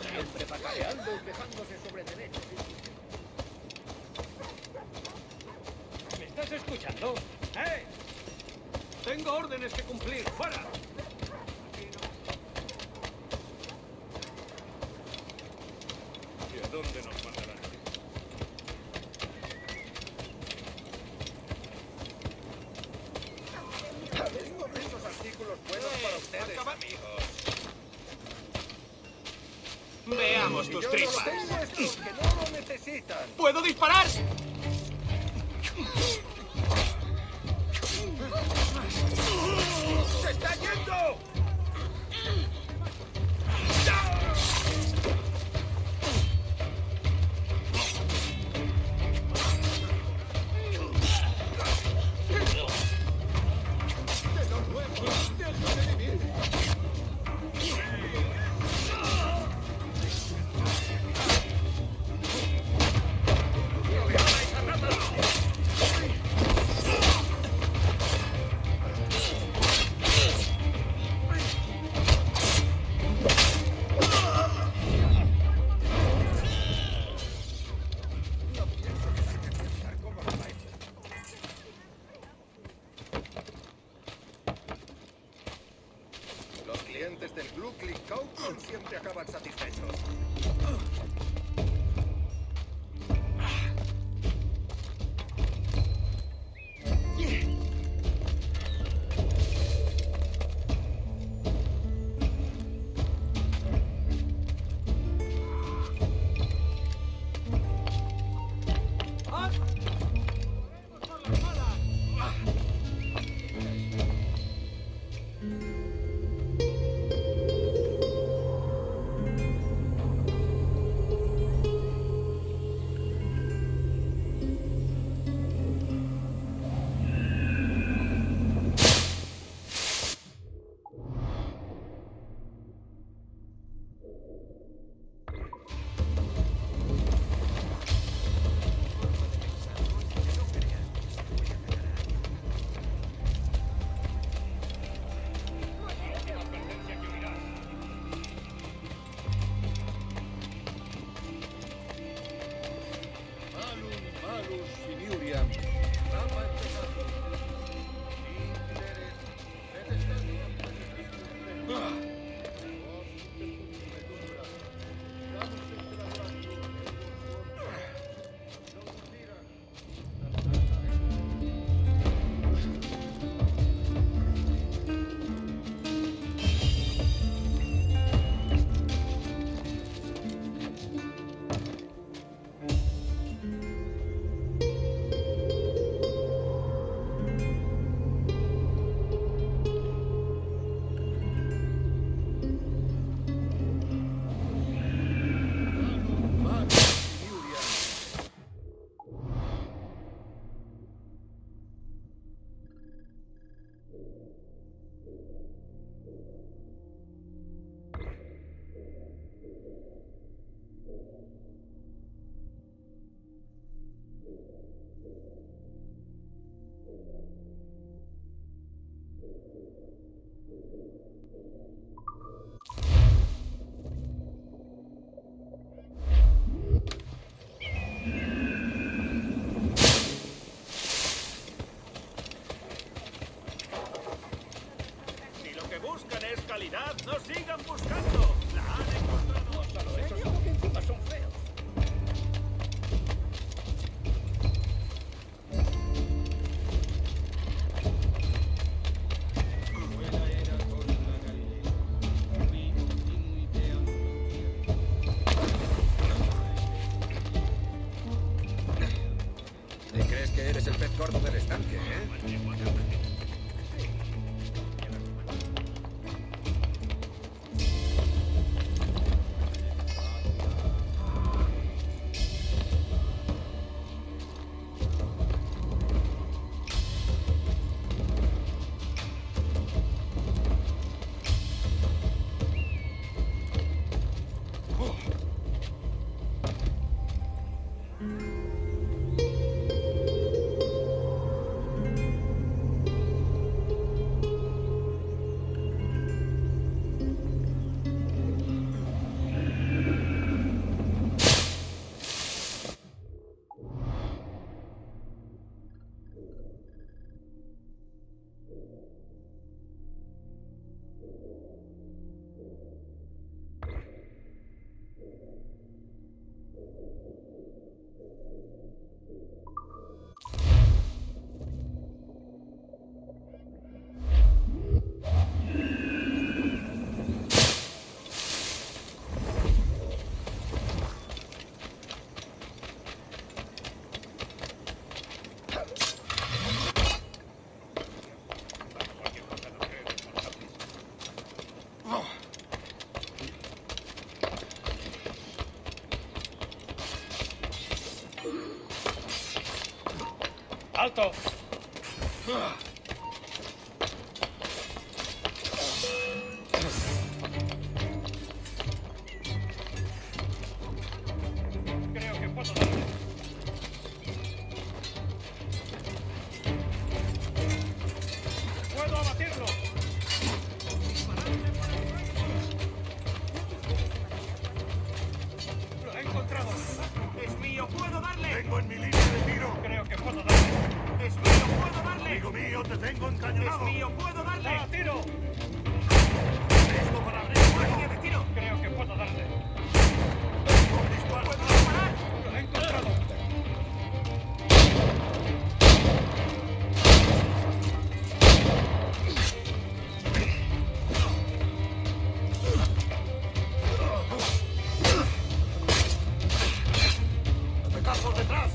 Siempre pataleando y quejándose sobre derechos. ¿Me estás escuchando? ¡Eh! Tengo órdenes que cumplir. ¡Fuera! ¿Y a dónde nos mandarán? Estos artículos buenos para ustedes, amigos. Veamos tus tripas. Tengo estos que no lo necesitan. ¡Puedo disparar! ¡Se está yendo! Los clientes del Blue Click Coupon siempre acaban satisfechos. William. Vamos a empezar. ¡No sigan buscando! ¡La han encontrado! Esos que encima son feos. ¿Te crees que eres el pez gordo del estanque, ¡Alto! Creo que puedo darle. ¡Puedo abatirlo! ¡Lo he encontrado! ¡Es mío! ¡Puedo darle! ¡Tengo en mi línea de tiro! Creo que puedo darle. ¡Es mío! ¡Puedo darle! ¡Amigo mío, te tengo encañonado! ¡Es mío! ¡Puedo darle! ¡La tiro! ¡Esto para arriba! ¡Línea de tiro! Creo que puedo darle. ¡Dispara! ¡Puedo disparar! ¡Lo he encontrado! ¡Atacar por detrás!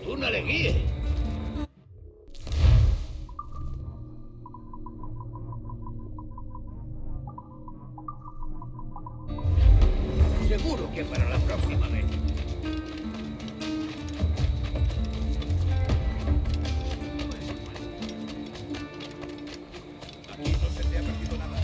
fortuna le guíe. Seguro que para la próxima vez. Aquí no se te ha perdido nada.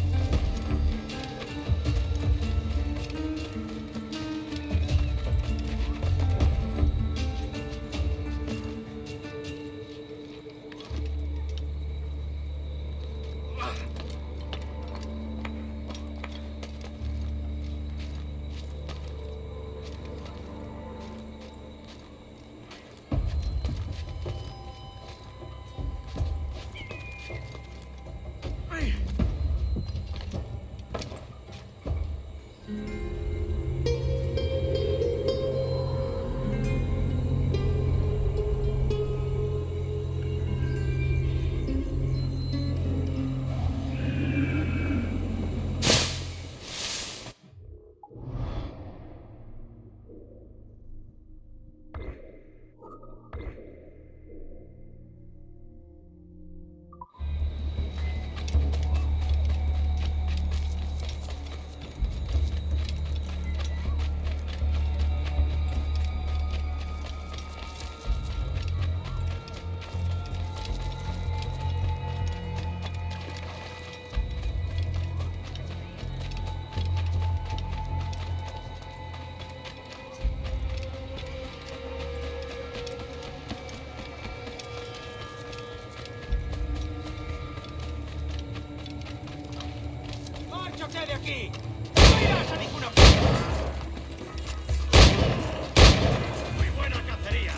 ¡Márchate de aquí! ¡No irás a ninguna parte! ¡Muy buena cacería!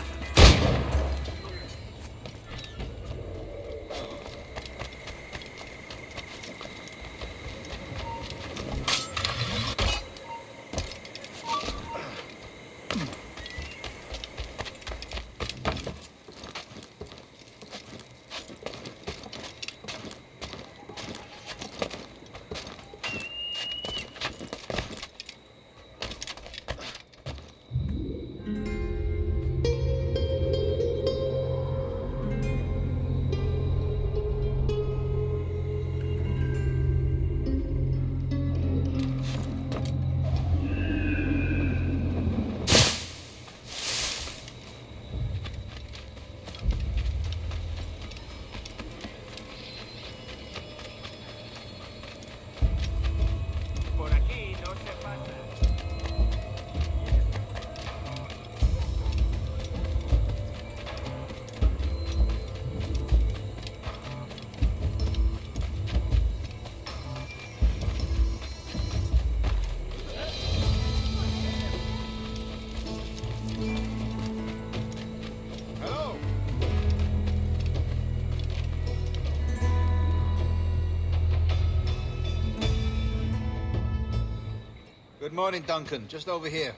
Good morning, Duncan. Just over here.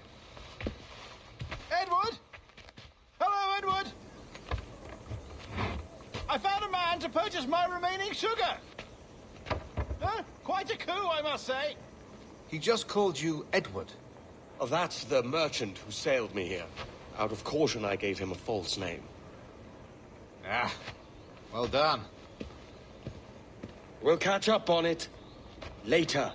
Edward? Hello, Edward! I found a man to purchase my remaining sugar. Huh? Quite a coup, I must say. He just called you Edward. Oh, that's the merchant who sailed me here. Out of caution, I gave him a false name. Ah, well done. We'll catch up on it later.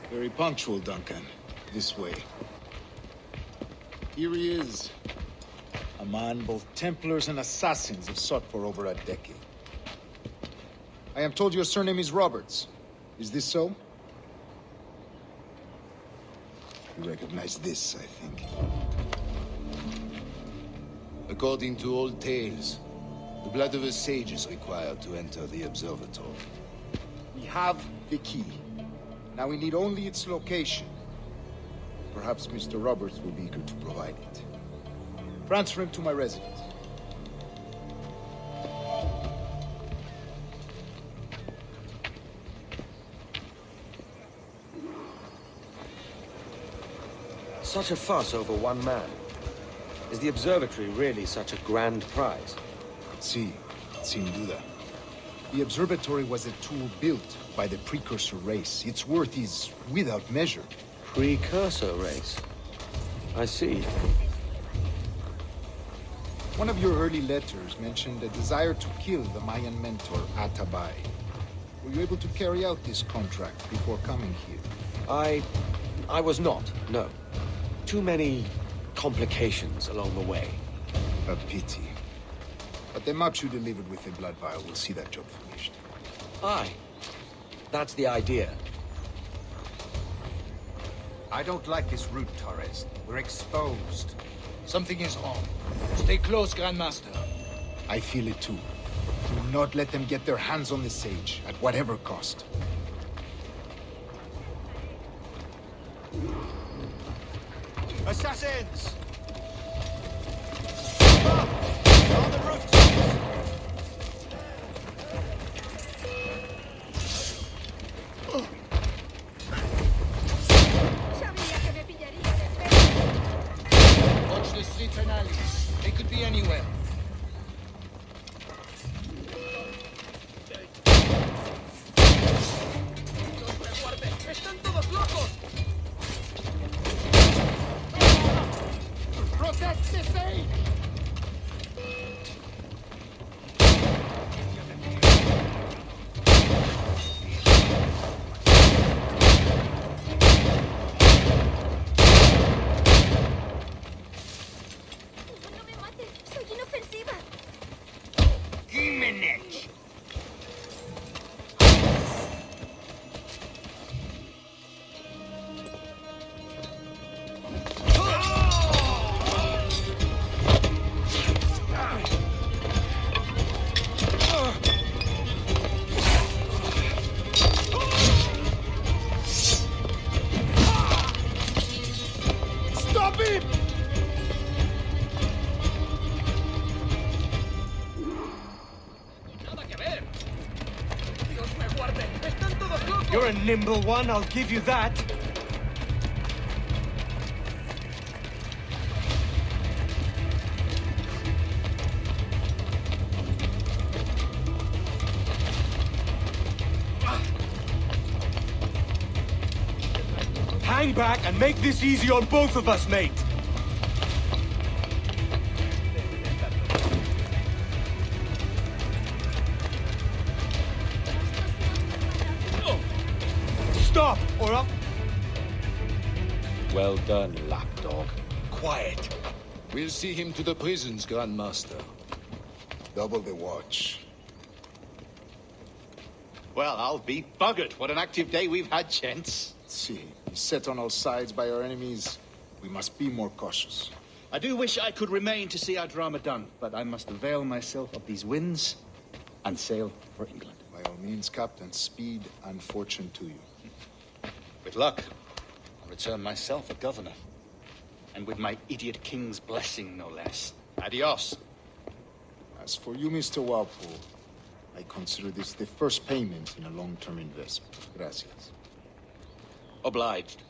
Very punctual, Duncan. This way. Here he is. A man both Templars and Assassins have sought for over a decade. I am told your surname is Roberts. Is this so? You recognize this, I think. According to old tales, the blood of a sage is required to enter the observatory. We have the key. Now we need only its location. Perhaps Mr. Roberts will be eager to provide it. Transfer him to my residence. Such a fuss over one man. Is the observatory really such a grand prize? Si, sin duda. The observatory was a tool built by the precursor race. Its worth is without measure. Precursor race? I see. One of your early letters mentioned a desire to kill the Mayan mentor, Atabay. Were you able to carry out this contract before coming here? I was not, no. Too many complications along the way. A pity. But the map you delivered with the blood vial will see that job finished. Aye. That's the idea. I don't like this route, Torres. We're exposed. Something is on. Stay close, Grandmaster. I feel it too. Do not let them get their hands on the sage, at whatever cost. Assassins! On the rooftops! Watch the streets and alleys. They could be anywhere. ¡Están todos locos! Protect the sage! ¡No me mates! ¡Soy inofensiva! Gimenech! ¡Stop him! ¡Nada que ver! ¡Dios me guarde! ¡Están todos locos! You're a nimble one, I'll give you that. Hang back and make this easy on both of us, mate. Stop, or I'll... Well done, lapdog. Quiet. We'll see him to the prisons, Grandmaster. Double the watch. Well, I'll be buggered. What an active day we've had, gents. See, set on all sides by our enemies, we must be more cautious. I do wish I could remain to see our drama done, but I must avail myself of these winds and sail for England. By all means, Captain, speed and fortune to you. With luck, I'll return myself a governor. And with my idiot king's blessing, no less. Adios. As for you, Mr. Walpole, I consider this the first payment in a long-term investment. Gracias. Obliged.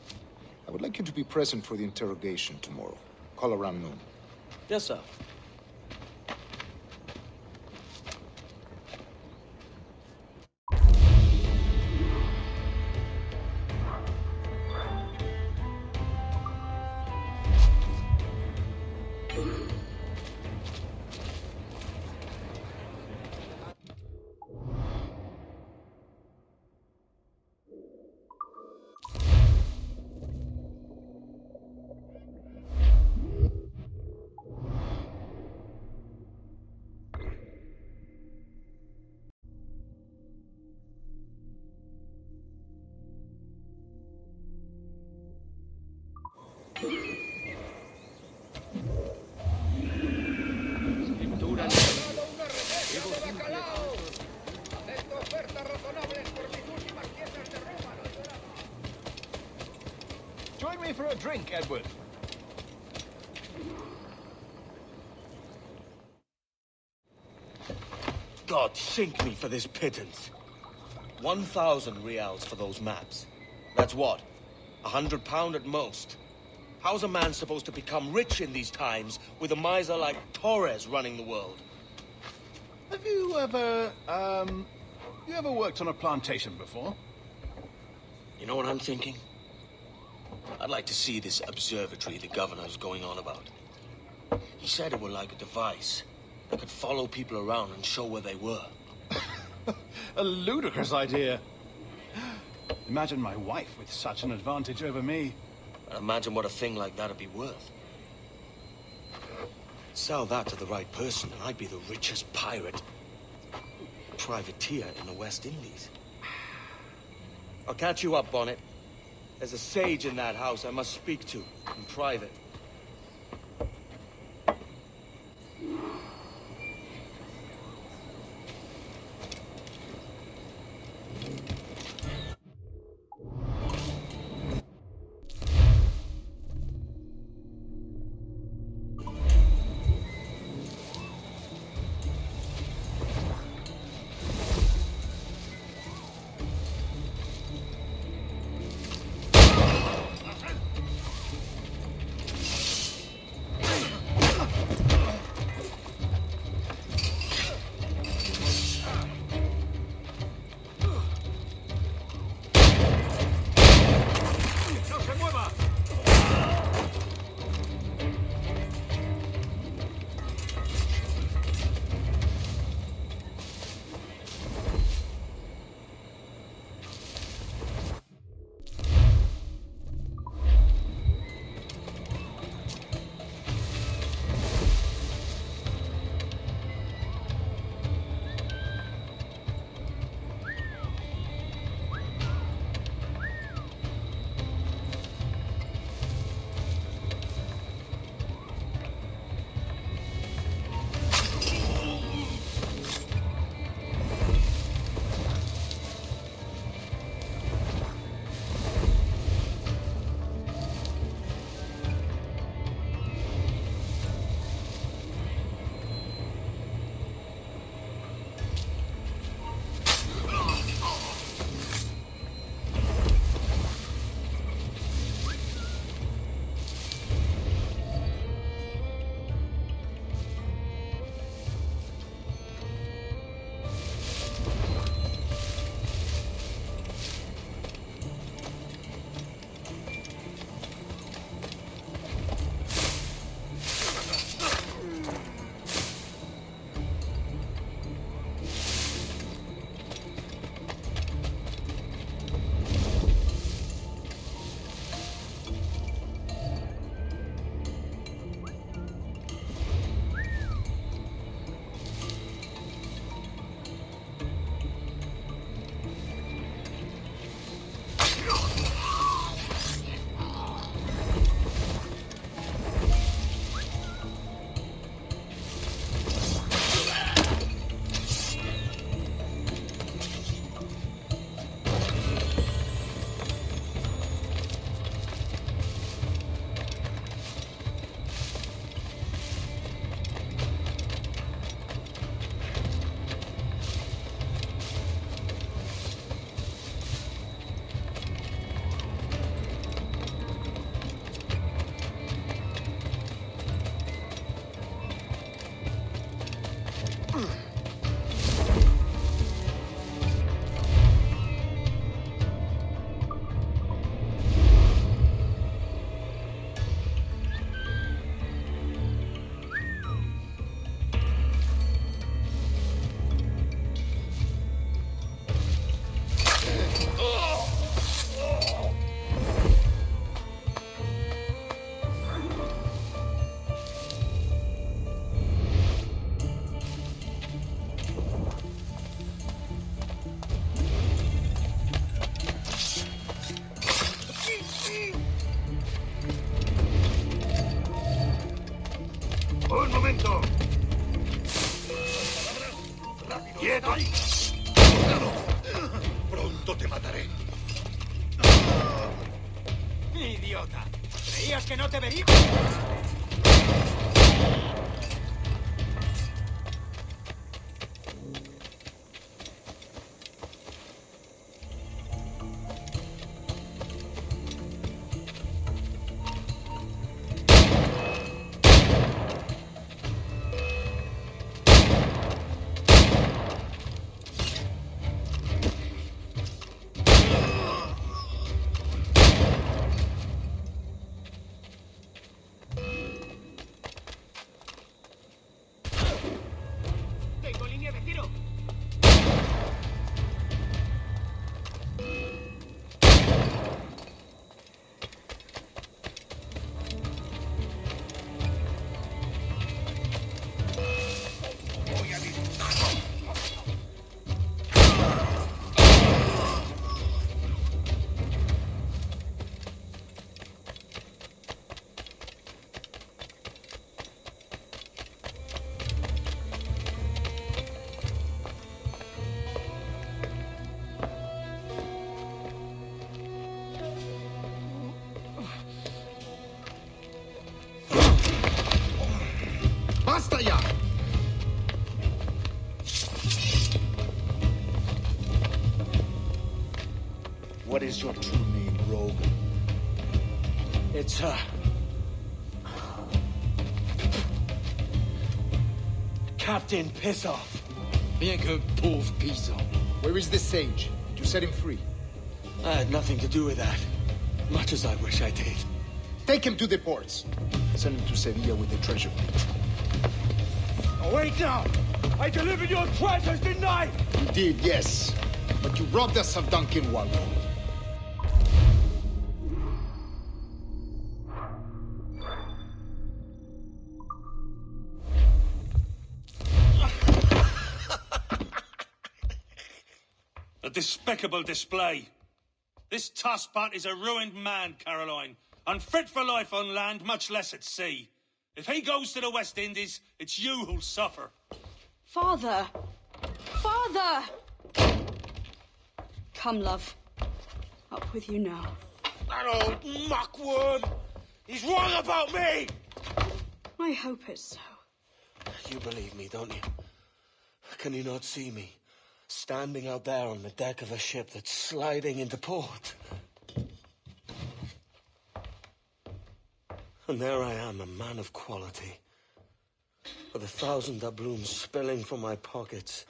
I would like you to be present for the interrogation tomorrow. Call around noon. Yes, sir. Join me for a drink, Edward. God sink me for this pittance. 1,000 reals for those maps. That's what? £100 at most. How's a man supposed to become rich in these times with a miser like Torres running the world? Have you ever, worked on a plantation before? You know what I'm thinking? I'd like to see this observatory the governor's going on about. He said it were like a device. That could follow people around and show where they were. A ludicrous idea. Imagine my wife with such an advantage over me. Imagine what a thing like that'd be worth. Sell that to the right person, and I'd be the richest pirate, privateer in the West Indies. I'll catch you up, Bonnet. There's a sage in that house I must speak to, in private. ¡Quieto ahí! Pronto te mataré. ¡Idiota! ¿Creías que no te vería? It's, Captain Piss Off. Bien que pauvre paysan. Where is the sage? Did you set him free? I had nothing to do with that. Much as I wish I did. Take him to the ports. Send him to Sevilla with the treasure. Oh, wait now! I delivered your treasures, didn't I? You did, yes. But you robbed us of Duncan Walpole. A despicable display. This tosspot is a ruined man, Caroline. Unfit for life on land, much less at sea. If he goes to the West Indies, it's you who'll suffer. Father! Father! Come, love. Up with you now. That old muckworm! He's wrong about me! I hope it's so. You believe me, don't you? Can you not see me? Standing out there on the deck of a ship that's sliding into port. And there I am, a man of quality. With 1,000 doubloons spilling from my pockets.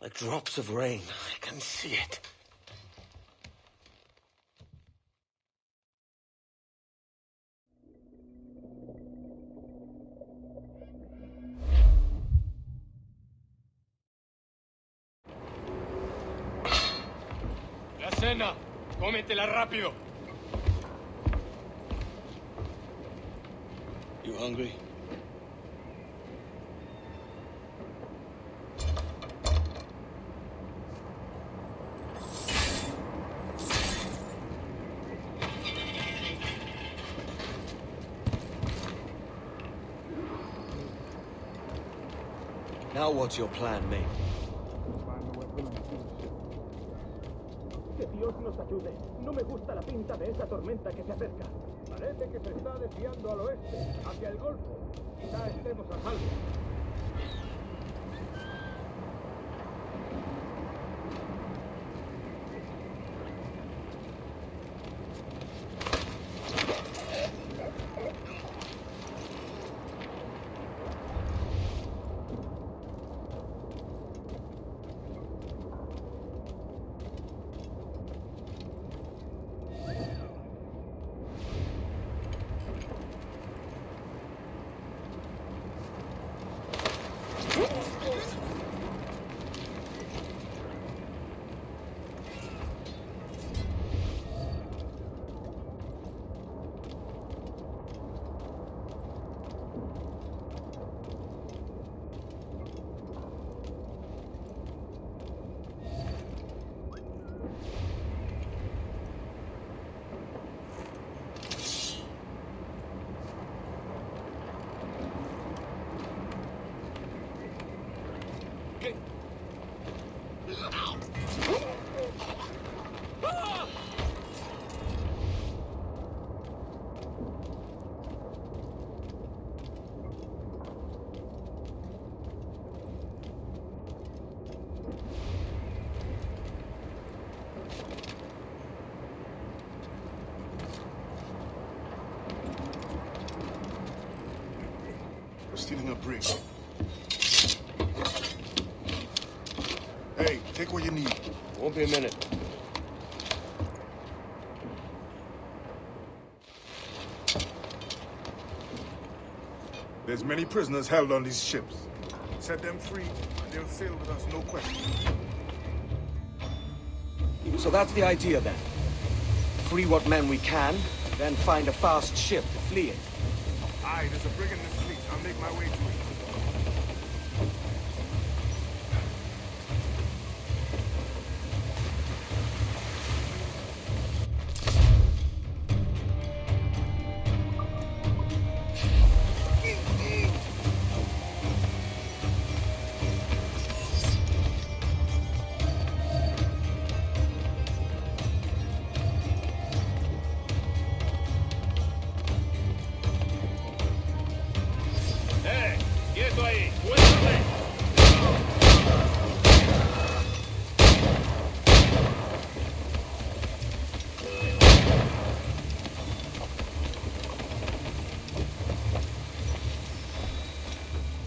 Like drops of rain. I can see it. La cena. Cómetela rápido. You hungry? Now what's your plan, mate? Que Dios nos ayude. No me gusta la pinta de esa tormenta que se acerca. Parece que se está desviando al oeste, hacia el Golfo. Quizá estemos a salvo. Stealing a brig. Hey, take what you need. Won't be a minute. There's many prisoners held on these ships. Set them free, and they'll sail with us, no question. So that's the idea, then. Free what men we can, then find a fast ship to flee in. Aye, there's a brig in this fleet. I'll make my way to it.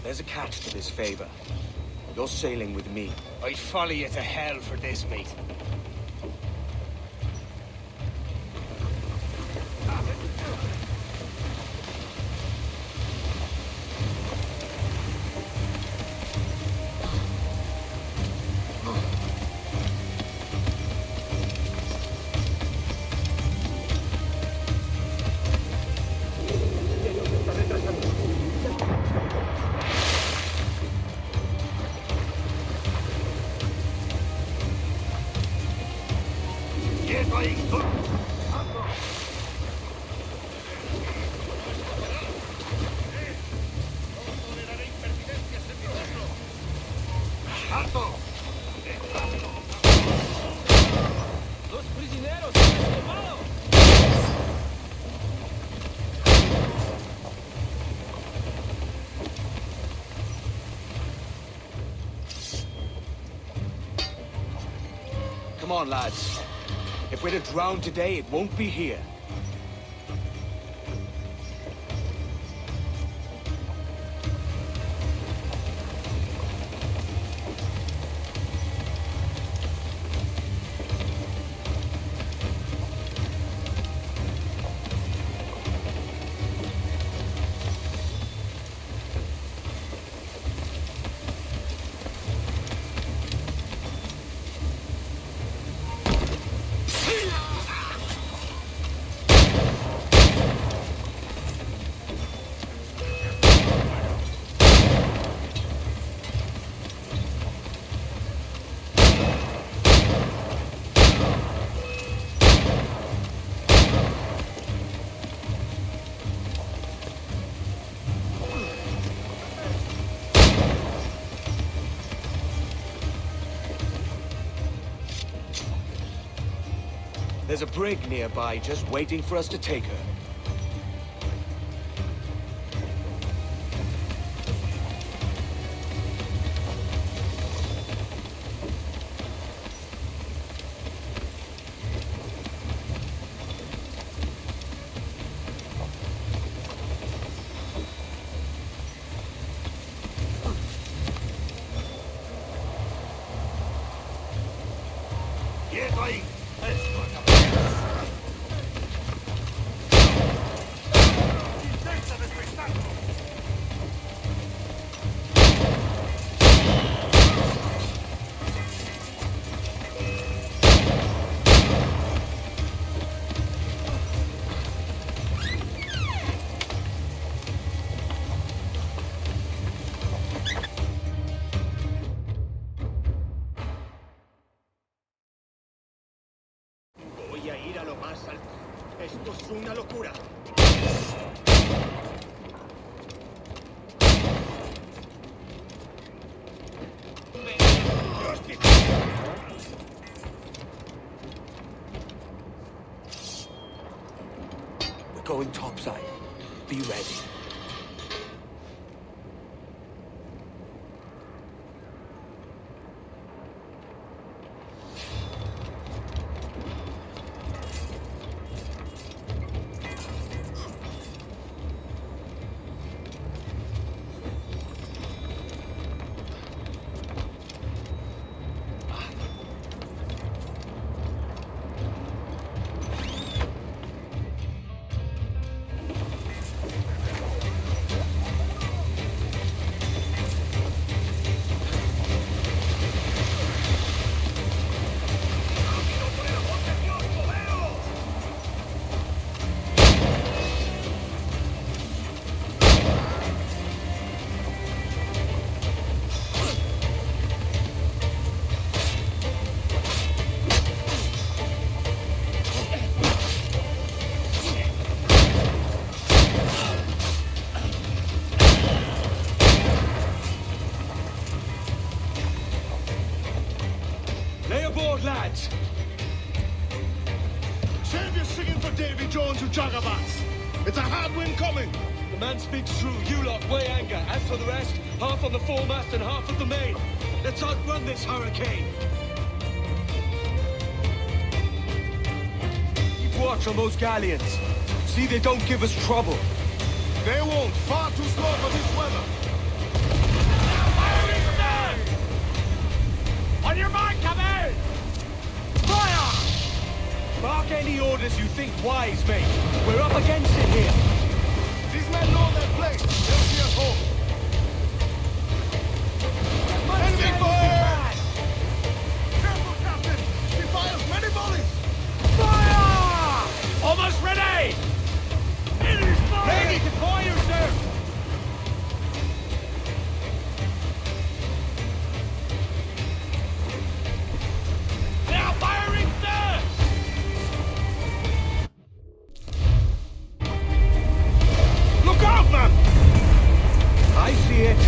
There's a catch to this favor. You're sailing with me. I'd follow you to hell for this, mate. Come on, lads. If we're to drown today, it won't be here. There's a brig nearby just waiting for us to take her. Esto es una locura. We're going topside. Be ready. Lads! Save your singing for Davy Jones who jagabats. It's a hard wind coming. The man speaks true. You lot weigh anchor. As for the rest, half on the foremast and half at the main. Let's outrun this hurricane. Keep watch on those galleons. See they don't give us trouble. They won't. Far too slow for this weather. On your mark, come out! Fire! Bark any orders you think wise, mate. We're up against it here. These men know their place. They'll see us home. Enemy fire! Careful, Captain! He fires many volleys! Fire! Almost ready! Enemy's fire! Ready to fire, sir! They are firing, sir! Look out, man! I see it.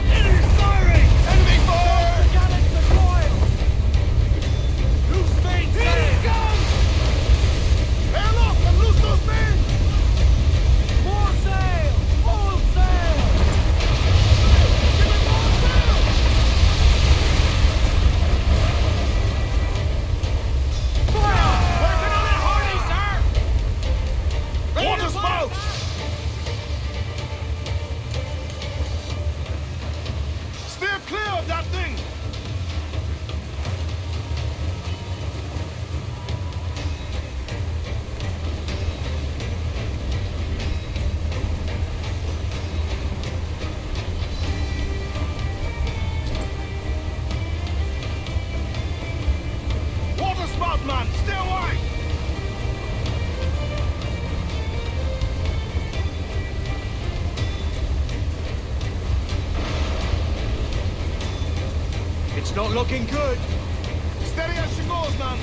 Enemy's firing! Enemy fire! Gallants deployed! Loose main sail! Guns! Hail up and loose those men! More sail! All sail! Give me more sail! Fire! Working on it hardy, sir! Water spout! Steer clear of that thing! Water spout, man! Stay away! It's not looking good. Steady as she goes, man!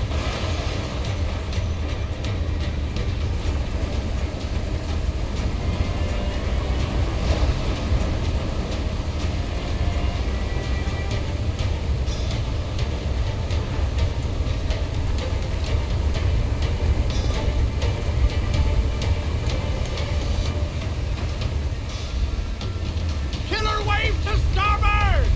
Killer wave to starboard!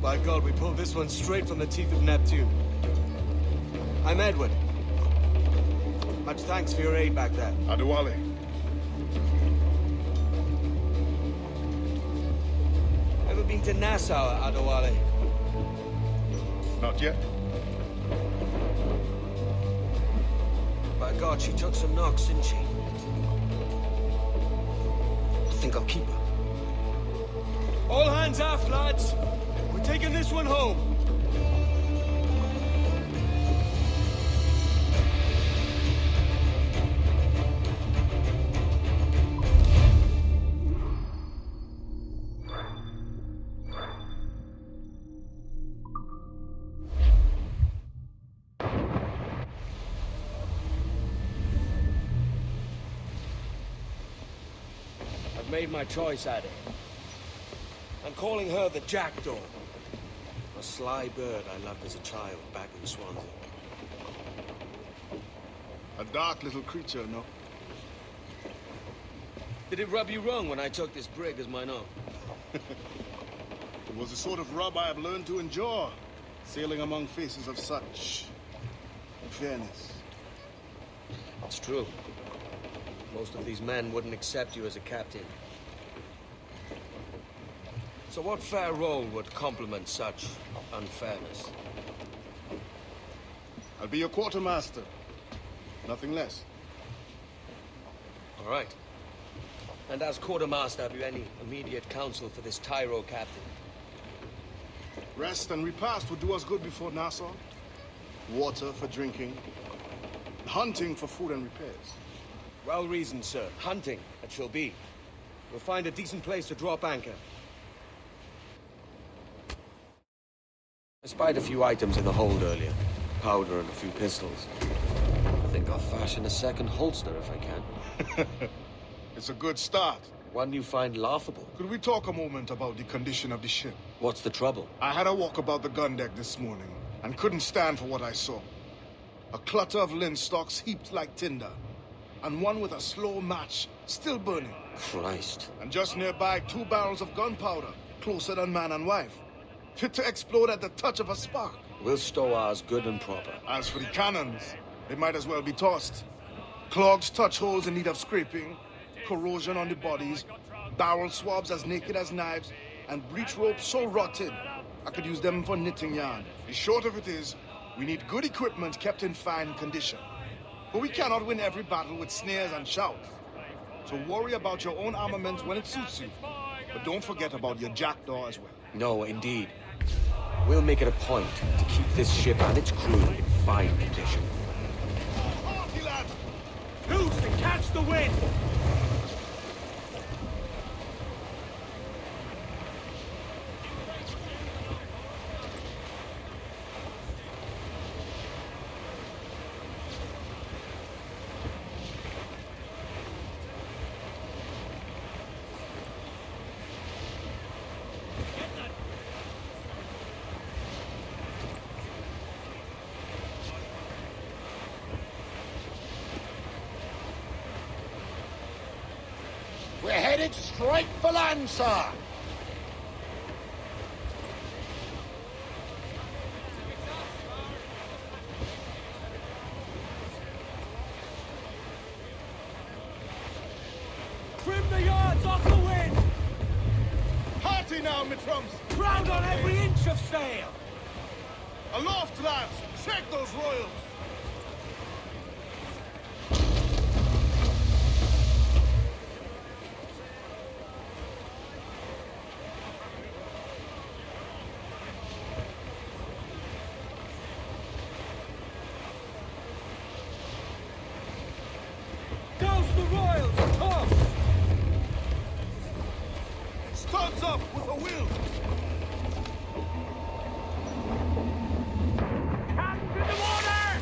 By God, we pulled this one straight from the teeth of Neptune. I'm Edward. Much thanks for your aid back there. Adewale. Ever been to Nassau, Adewale? Not yet. By God, she took some knocks, didn't she? I think I'll keep her. All hands aft, lads. We're taking this one home. I've made my choice, Addy. I'm calling her the Jackdaw. A sly bird I loved as a child back in Swansea. A dark little creature, no? Did it rub you wrong when I took this brig as mine own? It was the sort of rub I have learned to endure, sailing among faces of such fairness. It's true. Most of these men wouldn't accept you as a captain. So what fair role would complement such unfairness? I'll be your quartermaster. Nothing less. All right. And as quartermaster, have you any immediate counsel for this Tyro captain? Rest and repast would do us good before Nassau. Water for drinking. Hunting for food and repairs. Well reasoned, sir. Hunting, it shall be. We'll find a decent place to drop anchor. I spied a few items in the hold earlier. Powder and a few pistols. I think I'll fashion a second holster if I can. It's a good start. One you find laughable. Could we talk a moment about the condition of the ship? What's the trouble? I had a walk about the gun deck this morning, and couldn't stand for what I saw. A clutter of linstocks heaped like tinder, and one with a slow match still burning. Christ. And just nearby, 2 barrels of gunpowder, closer than man and wife. Fit to explode at the touch of a spark. We'll stow ours good and proper. As for the cannons, they might as well be tossed. Clogged touch holes in need of scraping, corrosion on the bodies, barrel swabs as naked as knives, and breech ropes so rotted, I could use them for knitting yarn. The short of it is, we need good equipment kept in fine condition. But we cannot win every battle with snares and shouts. So worry about your own armament when it suits you. But don't forget about your jackdaw as well. No, indeed. We'll make it a point to keep this ship and its crew in fine condition. Party, lads! Loose and catch the wind! We're headed straight for land, sir. Trim the yards off the wind! Party now, mitrums! Ground on every inch of sail! Aloft, lads! Shake those royals! Douse the royals, come! Studs up with a will! Hands in the water!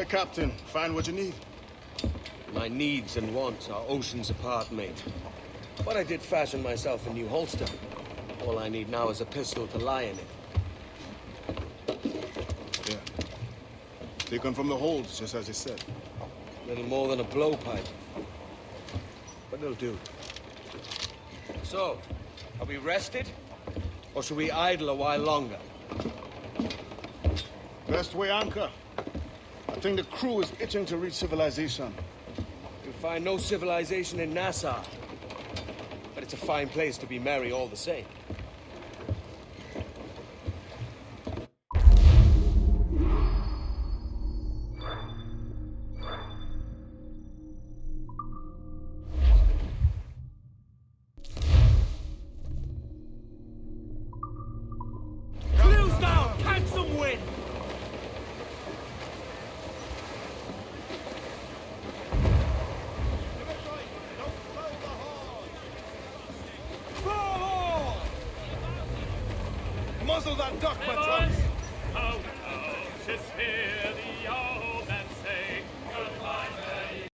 Aye, Captain. Find what you need. My needs and wants are oceans apart, mate. But I did fashion myself a new holster. All I need now is a pistol to lie in it. Yeah. Taken from the holds, just as you said. Little more than a blowpipe. But it'll do. So, are we rested? Or should we idle a while longer? Best way anchor. I think the crew is itching to reach civilization. You'll find no civilization in Nassau. But it's a fine place to be merry all the same. Cruise down! Catch some wind! Muzzle that duck, patrons! Oh no, 'tis here